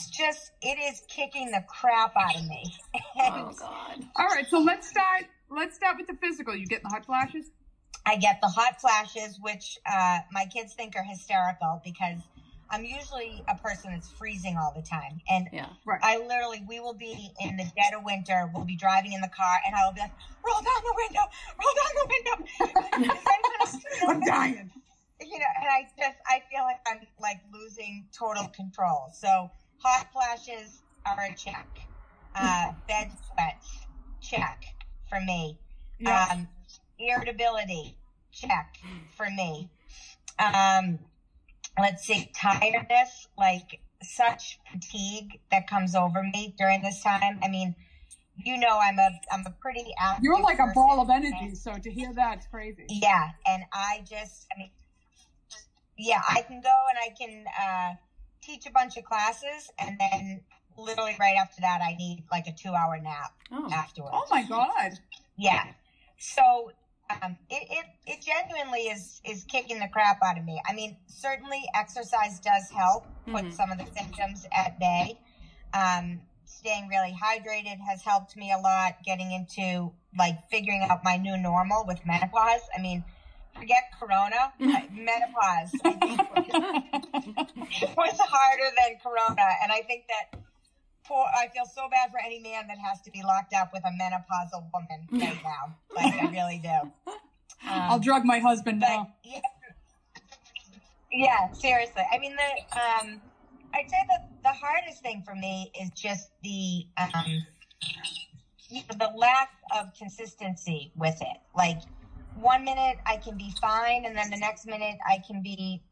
[SPEAKER 3] is kicking the crap out of me.
[SPEAKER 2] Oh God.
[SPEAKER 1] All right, so let's start with the physical. You getting the hot flashes?
[SPEAKER 3] I get the hot flashes, which my kids think are hysterical because I'm usually a person that's freezing all the time. And we will be in the dead of winter, we'll be driving in the car, and I will be like, roll down the window.
[SPEAKER 1] I'm dying.
[SPEAKER 3] You know, and I feel like I'm like losing total control. So hot flashes are a check. Bed sweats, check for me. Yep. Irritability, check for me. Let's see, tiredness, like such fatigue that comes over me during this time. I mean, I'm a pretty active
[SPEAKER 1] You're like a ball of
[SPEAKER 3] person,
[SPEAKER 1] energy, so to hear that, it's crazy.
[SPEAKER 3] Yeah, and I can go and I can teach a bunch of classes, and then literally right after that, I need like a 2-hour nap afterwards.
[SPEAKER 1] Oh my God.
[SPEAKER 3] Yeah. So it genuinely is kicking the crap out of me. I mean, certainly exercise does help put some of the symptoms at bay. Staying really hydrated has helped me a lot, getting into like figuring out my new normal with menopause. I mean, forget Corona, menopause, I think was harder than Corona. And I think that I feel so bad for any man that has to be locked up with a menopausal woman right now. Like, I really do.
[SPEAKER 1] I'll drug my husband now.
[SPEAKER 3] Yeah, seriously. I mean, I'd say that the hardest thing for me is just the lack of consistency with it. Like, 1 minute I can be fine, and then the next minute I can be,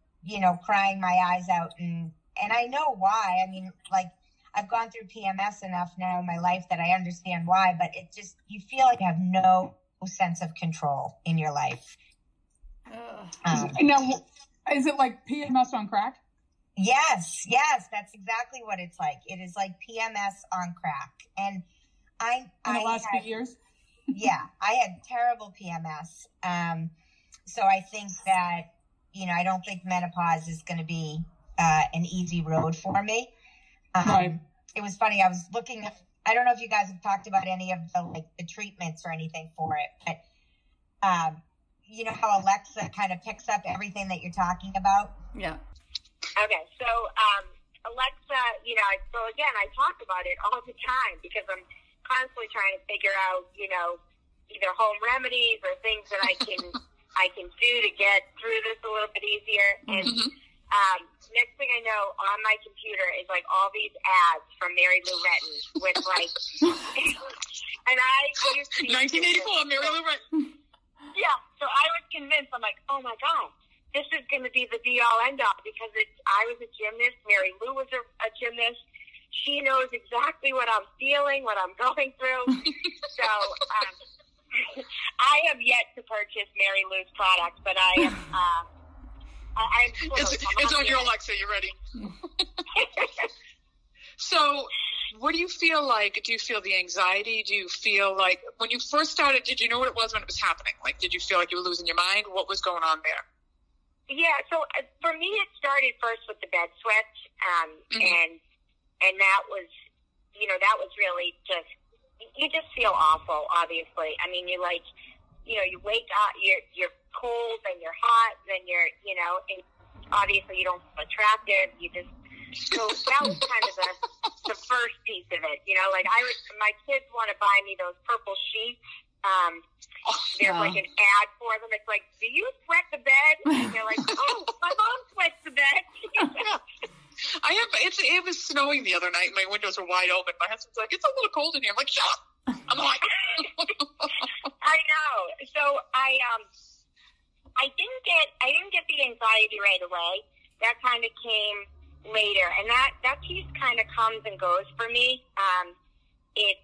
[SPEAKER 3] crying my eyes out. And I know why. I mean, like, I've gone through PMS enough now in my life that I understand why, but it just, you feel like you have no sense of control in your life.
[SPEAKER 1] Now, is it like PMS on crack?
[SPEAKER 3] Yes, that's exactly what it's like. It is like PMS on crack. And in the last few years? Yeah, I had terrible PMS. So I think that, I don't think menopause is going to be an easy road for me.
[SPEAKER 1] Right.
[SPEAKER 3] It was funny. I was looking at, I don't know if you guys have talked about any of the treatments or anything for it, but you know how Alexa kind of picks up everything that you're talking about?
[SPEAKER 2] Yeah.
[SPEAKER 3] Okay. So, Alexa, so again, I talk about it all the time because I'm constantly trying to figure out, either home remedies or things that I can do to get through this a little bit easier. And, next thing I know, on my computer is like all these ads from Mary Lou Retton with like, and I used to
[SPEAKER 4] 1984, Mary Lou Retton.
[SPEAKER 3] Yeah, so I was convinced. I'm like, oh my God, this is going to be the be all end all because I was a gymnast. Mary Lou was a gymnast. She knows exactly what I'm feeling, what I'm going through. So I have yet to purchase Mary Lou's product, but I am.
[SPEAKER 4] It's on your Alexa. You ready? So, what do you feel like? Do you feel the anxiety? Do you feel like when you first started, did you know what it was when it was happening? Like, did you feel like you were losing your mind? What was going on there?
[SPEAKER 3] Yeah. So for me, it started first with the bed sweats, and that was, that was really just, you just feel awful. Obviously, I mean, you wake up, you're cold, then you're hot, then you're, and obviously you don't feel attractive. So that was kind of the first piece of it, like my kids want to buy me those purple sheets. There's like an ad for them. It's like, do you sweat the bed? And they're like, oh, my mom sweats the bed.
[SPEAKER 4] It was snowing the other night. My windows were wide open. My husband's like, it's a little cold in here. I'm like, shut up. I'm like,
[SPEAKER 3] I know. So I didn't get the anxiety right away. That kind of came later, and that piece kind of comes and goes for me. It's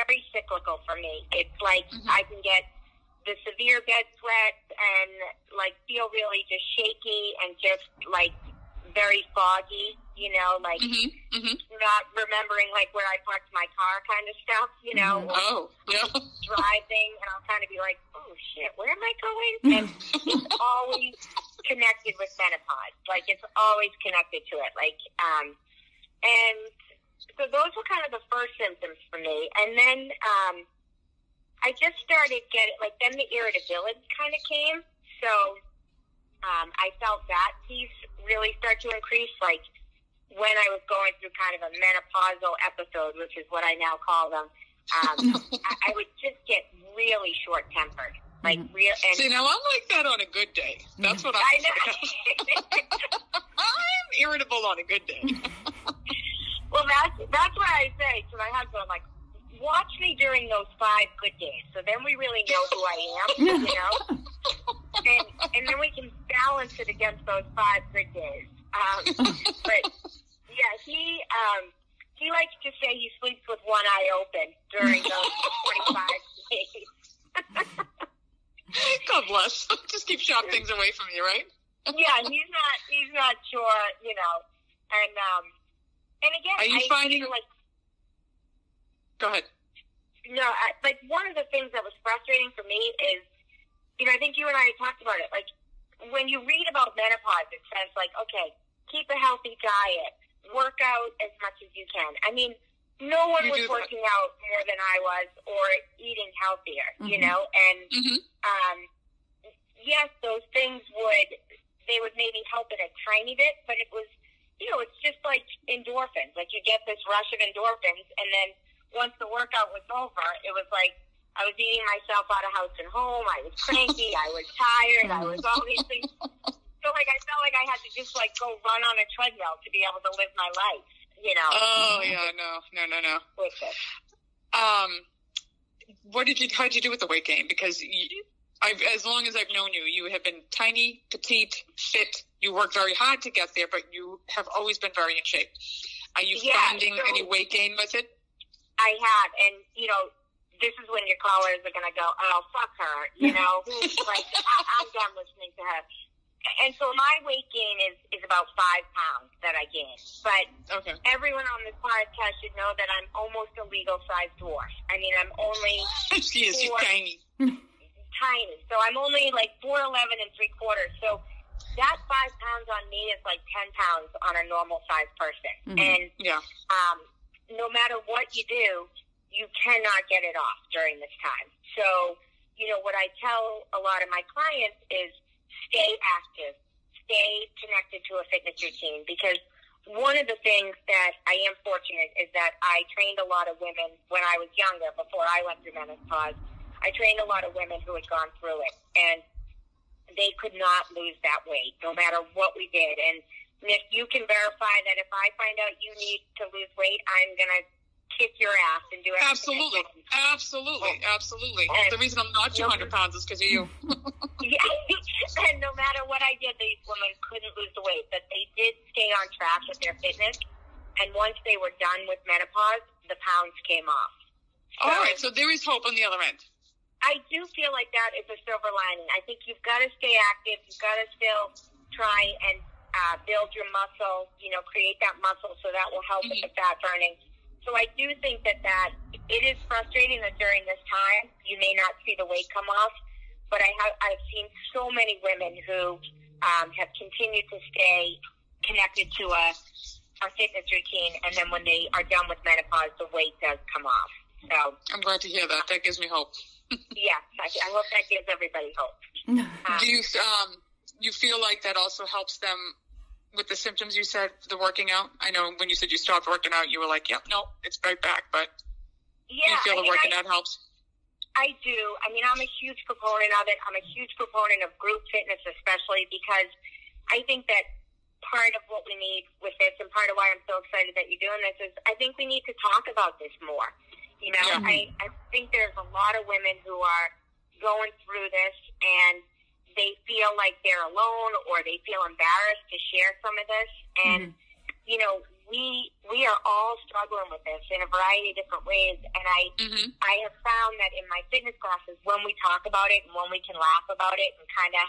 [SPEAKER 3] very cyclical for me. It's like I can get the severe bed sweats and like feel really just shaky and just like very foggy, not remembering like where I parked my car kind of stuff,
[SPEAKER 4] Oh, yeah.
[SPEAKER 3] Driving, and I'll kind of be like, oh shit, where am I going? And it's always connected with menopause. Like, it's always connected to it. Like, and so those were kind of the first symptoms for me. And then I just started then the irritability kind of came. So I felt that piece really start to increase, like when I was going through kind of a menopausal episode, which is what I now call them. I would just get really short-tempered. Like
[SPEAKER 4] See, now I'm like that on a good day. That's what
[SPEAKER 3] I know.
[SPEAKER 4] I'm irritable on a good day.
[SPEAKER 3] Well, that's what I say to my husband. I'm like, watch me during those 5 good days. So then we really know who I am, and then we can balance it against those 5 good days. But yeah, he he likes to say he sleeps with one eye open during those 25 days.
[SPEAKER 4] God bless. Just keep sharp things away from you, right?
[SPEAKER 3] Yeah, he's not sure, you know. And again,
[SPEAKER 4] are you finding?
[SPEAKER 3] Like,
[SPEAKER 4] go ahead.
[SPEAKER 3] No, like one of the things that was frustrating for me is, you know, I think you and I talked about it. Like when you read about menopause, it says like, okay, keep a healthy diet, work out as much as you can. I mean, no one was working out more than I was, or eating healthier, you know. And yes, those things would maybe help it a tiny bit, but it was, you know, it's just like endorphins. Like you get this rush of endorphins, and then once the workout was over, it was like I was eating myself out of house and home. I was cranky. I was tired. I was all these things. So, like, I felt like I had to just, like, go run on a treadmill to be able to live my life, you know.
[SPEAKER 4] Oh, yeah, no.
[SPEAKER 3] With it.
[SPEAKER 4] How'd you do with the weight gain? Because as long as I've known you, you have been tiny, petite, fit. You work very hard to get there, but you have always been very in shape. Are you finding any weight gain with it?
[SPEAKER 3] I have, and, you know, this is when your callers are going to go, oh, fuck her, you know, like, I'm done listening to her. And so my weight gain is about 5 pounds that I gained. But everyone on this podcast should know that I'm almost a legal-sized dwarf. I mean, I'm only...
[SPEAKER 4] She's tiny.
[SPEAKER 3] Tiny. So I'm only like 4'11" and 3/4. So that 5 pounds on me is like 10 pounds on a normal-sized person. And no matter what you do, you cannot get it off during this time. So, you know, what I tell a lot of my clients is stay active, stay connected to a fitness routine, because one of the things that I am fortunate is that I trained a lot of women when I was younger, before I went through menopause. I trained a lot of women who had gone through it, and they could not lose that weight, no matter what we did. And Nick, you can verify that if I find out you need to lose weight, I'm going to kick your ass and do everything.
[SPEAKER 4] Absolutely. And the reason I'm not 200 pounds is because of you.
[SPEAKER 3] And no matter what I did, these women couldn't lose the weight, but they did stay on track with their fitness. And once they were done with menopause, the pounds came off.
[SPEAKER 4] So, all right, so there is hope on the other end.
[SPEAKER 3] I do feel like that is a silver lining. I think you've got to stay active. You've got to still try and build your muscle, you know, create that muscle, so that will help with the fat burning. So I do think that it is frustrating that during this time you may not see the weight come off, but I've seen so many women who have continued to stay connected to a fitness routine, and then when they are done with menopause, the weight does come off. So
[SPEAKER 4] I'm glad to hear that. That gives me hope.
[SPEAKER 3] Yes, I hope that gives everybody hope.
[SPEAKER 4] Do you feel like that also helps them with the symptoms you said, the working out? I know when you said you stopped working out, you were like, yep, no, it's right back. But do you feel the working out helps?
[SPEAKER 3] I do. I mean, I'm a huge proponent of it. I'm a huge proponent of group fitness, especially because I think that part of what we need with this, and part of why I'm so excited that you're doing this, is I think we need to talk about this more. You know, I think there's a lot of women who are going through this, and they feel like they're alone, or they feel embarrassed to share some of this. And, you know, we are all struggling with this in a variety of different ways. And I have found that in my fitness classes, when we talk about it and when we can laugh about it and kind of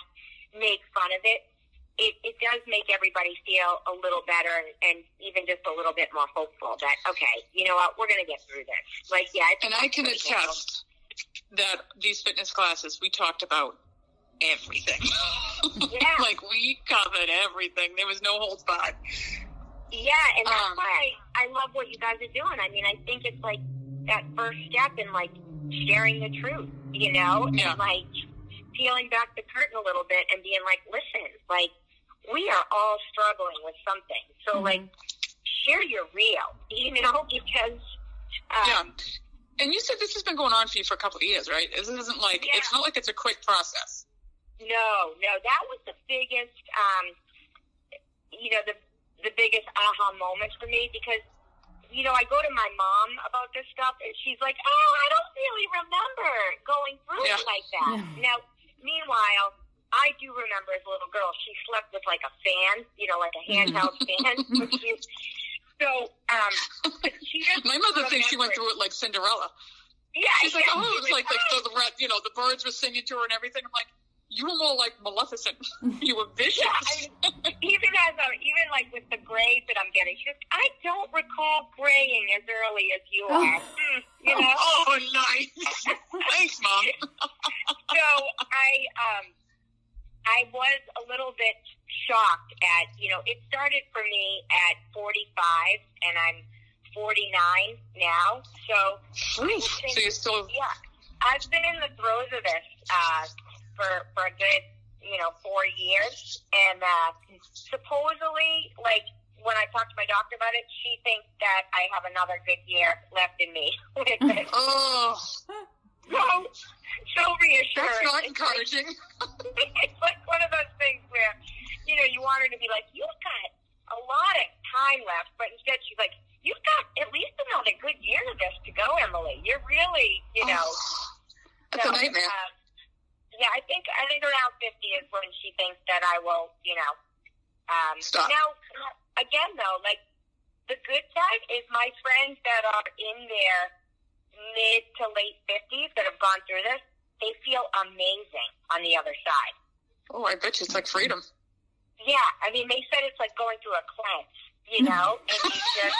[SPEAKER 3] make fun of it, it does make everybody feel a little better, and even just a little bit more hopeful that, okay, you know what, we're going to get through this. Like,
[SPEAKER 4] and I can attest that these fitness classes, we talked about everything. Like, we covered everything. There was no holds barred.
[SPEAKER 3] Yeah, and that's why I love what you guys are doing. I mean, I think it's like that first step in, like, sharing the truth, you know, and, like, peeling back the curtain a little bit and being like, listen, like, we are all struggling with something. So, like, share your real, you know, because... And
[SPEAKER 4] you said this has been going on for you for a couple of years, right? This isn't like, it's not like it's a quick process.
[SPEAKER 3] No, that was the biggest, you know, the biggest aha moment for me, because, you know, I go to my mom about this stuff, and she's like, oh, I don't really remember going through it like that. Now, meanwhile, I do remember as a little girl, she slept with like a fan, you know, like a handheld fan. So, she just
[SPEAKER 4] my mother thinks she went through it like Cinderella.
[SPEAKER 3] Yeah,
[SPEAKER 4] she's like, oh, it's like the birds were singing to her and everything. I'm like, you were more like Maleficent. You were vicious.
[SPEAKER 3] Yeah, even like with the grays that I'm getting, she goes, I don't recall graying as early as you are. You know?
[SPEAKER 4] Oh, nice. Thanks, Mom.
[SPEAKER 3] So I was a little bit shocked at, it started for me at 45 and I'm 49 now. So,
[SPEAKER 4] so you're still...
[SPEAKER 3] Yeah, I've been in the throes of this for a good, 4 years. And supposedly, like, when I talked to my doctor about it, she thinks that I have another good year left in me.
[SPEAKER 4] Oh.
[SPEAKER 3] So reassuring.
[SPEAKER 4] That's not encouraging.
[SPEAKER 3] It's like one of those things where, you want her to be like, you've got a lot of time left, but instead she's like, you've got at least another good year of this to go, Emily. You're really,
[SPEAKER 4] That's a nightmare.
[SPEAKER 3] Yeah, I think around 50 is when she thinks that I will,
[SPEAKER 4] Stop.
[SPEAKER 3] Now, again, though, like, the good side is my friends that are in their mid to late 50s that have gone through this, they feel amazing on the other side.
[SPEAKER 4] Oh, I bet you it's like freedom.
[SPEAKER 3] Yeah, I mean, they said it's like going through a cleanse, and you just...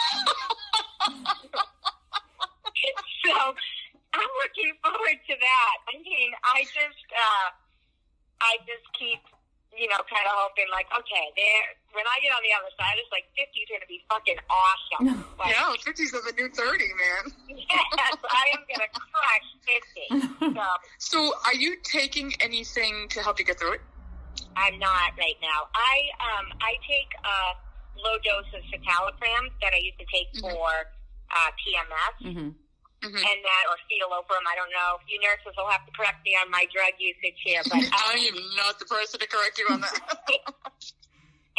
[SPEAKER 3] So, I'm looking forward to that. I mean, I just keep, kind of hoping, like, okay, when I get on the other side, it's like 50 is going to be fucking awesome. Like,
[SPEAKER 4] yeah, 50s are the new 30, man.
[SPEAKER 3] Yes, I am going to crush 50.
[SPEAKER 4] So, are you taking anything to help you get through it?
[SPEAKER 3] I'm not right now. I take a low dose of citalopram that I used to take for PMS.
[SPEAKER 2] Mm-hmm.
[SPEAKER 3] And that, or citalopram, I don't know. You nurses will have to correct me on my drug usage here, but
[SPEAKER 4] I am not the person to correct you on that.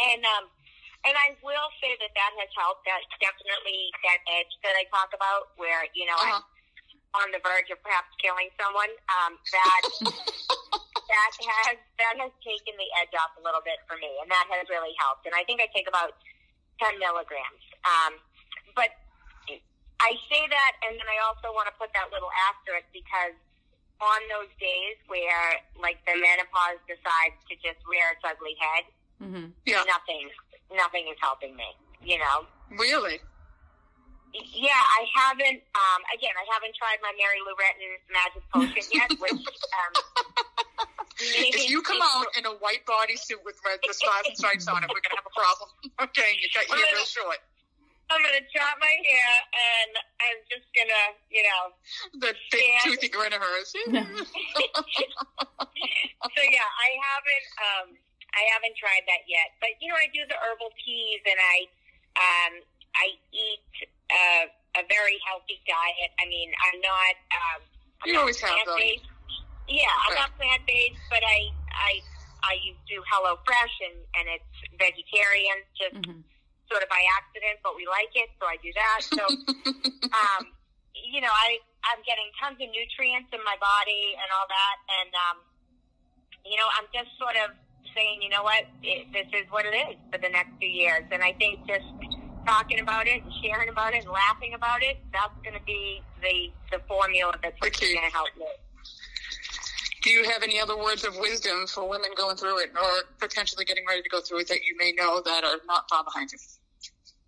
[SPEAKER 3] And I will say that has helped. That's definitely that edge that I talk about, where I'm on the verge of perhaps killing someone. That has taken the edge off a little bit for me, and that has really helped. And I think I take about 10 milligrams. But I say that, and then I also want to put that little asterisk, because on those days where, like, the menopause decides to just rear its ugly head, nothing is helping me,
[SPEAKER 4] Really?
[SPEAKER 3] Yeah, I haven't, I haven't tried my Mary Lou Retton magic potion yet, which,
[SPEAKER 4] if you come out in a white bodysuit with the stars and stripes on it, we're going to have a problem. Okay, you got your hair real short.
[SPEAKER 3] I'm going to chop my hair, and I'm just going to,
[SPEAKER 4] the big toothy grin of hers.
[SPEAKER 3] So, yeah, I haven't tried that yet. But, I do the herbal teas, and I eat a very healthy diet. I mean, I'm not...
[SPEAKER 4] you always have, though.
[SPEAKER 3] Yeah, I'm not plant-based, but I do HelloFresh, and it's vegetarian, just... sort of by accident, but we like it, so I do that. So, I'm getting tons of nutrients in my body and all that, and, I'm just sort of saying, you know what, this is what it is for the next few years. And I think just talking about it and sharing about it and laughing about it, that's going to be the formula that's going to help me.
[SPEAKER 4] Do you have any other words of wisdom for women going through it, or potentially getting ready to go through it, that you may know that are not far behind you?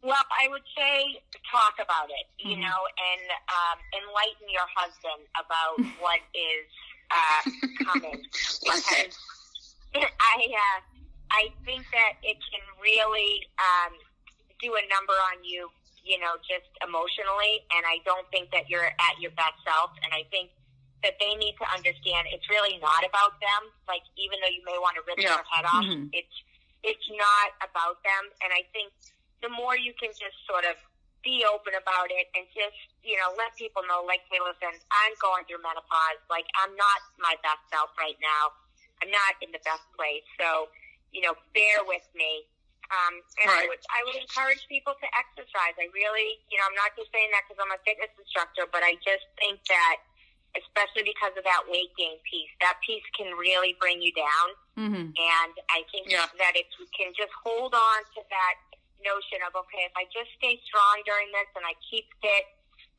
[SPEAKER 3] Well, I would say talk about it, and enlighten your husband about what is coming. Because I think that it can really do a number on you, just emotionally, and I don't think that you're at your best self, and I think that they need to understand it's really not about them. Like, even though you may want to rip their head off, it's not about them. And I think the more you can just sort of be open about it and just, let people know, like, hey, listen, I'm going through menopause. Like, I'm not my best self right now. I'm not in the best place. So, bear with me. And I would encourage people to exercise. I really, I'm not just saying that because I'm a fitness instructor, but I just think that, especially because of that weight gain piece, that piece can really bring you down. And I think that if you can just hold on to that notion of, okay, if I just stay strong during this and I keep fit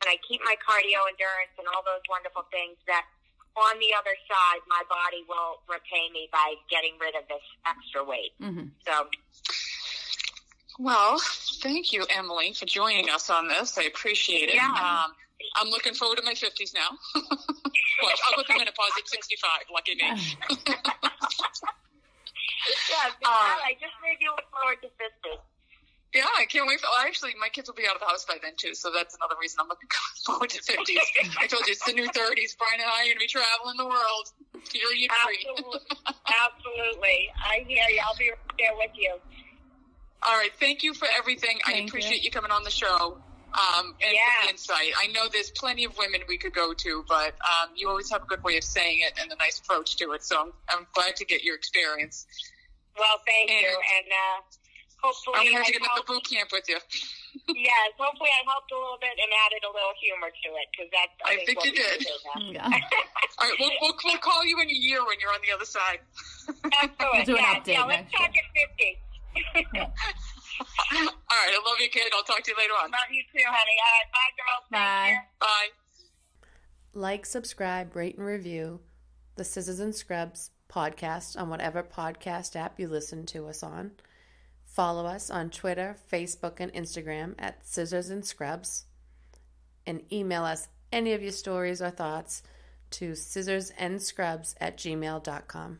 [SPEAKER 3] and I keep my cardio endurance and all those wonderful things, that on the other side, my body will repay me by getting rid of this extra weight. Mm-hmm. So,
[SPEAKER 4] well, thank you, Emily, for joining us on this. I appreciate it. Yeah. I'm looking forward to my 50s now. Well, I'll go through menopause at 65. Lucky me.
[SPEAKER 3] Yeah, I just made you look forward to 50.
[SPEAKER 4] Yeah, I can't wait. Actually, my kids will be out of the house by then, too, so that's another reason I'm looking forward to 50s. I told you, it's the new 30s. Brian and I are going to be traveling the world. Period free.
[SPEAKER 3] Absolutely. I hear you. I'll be right there with you.
[SPEAKER 4] All right. Thank you for everything. I appreciate you coming on the show and for the insight. I know there's plenty of women we could go to, but you always have a good way of saying it and a nice approach to it, so I'm glad to get your experience.
[SPEAKER 3] Well, thank you. And hopefully
[SPEAKER 4] I'm going to get into the boot camp with you.
[SPEAKER 3] Yes, hopefully I helped a little bit and added a little humor to it, because that's
[SPEAKER 4] I think you did.
[SPEAKER 2] Yeah.
[SPEAKER 4] All right, we'll call you in a year when you're on the other side.
[SPEAKER 3] Excellent.
[SPEAKER 2] We'll do an update.
[SPEAKER 3] Yeah, let's talk at 50.
[SPEAKER 2] Yeah.
[SPEAKER 4] All right, I love you, kid. I'll talk to you later on.
[SPEAKER 3] Love you too, honey. All right, bye, girls.
[SPEAKER 2] Bye.
[SPEAKER 4] Bye.
[SPEAKER 5] Like, subscribe, rate, and review the Scissors and Scrubs podcast on whatever podcast app you listen to us on. Follow us on Twitter, Facebook, and Instagram at Scissors and Scrubs. And email us any of your stories or thoughts to scissorsandscrubs@gmail.com.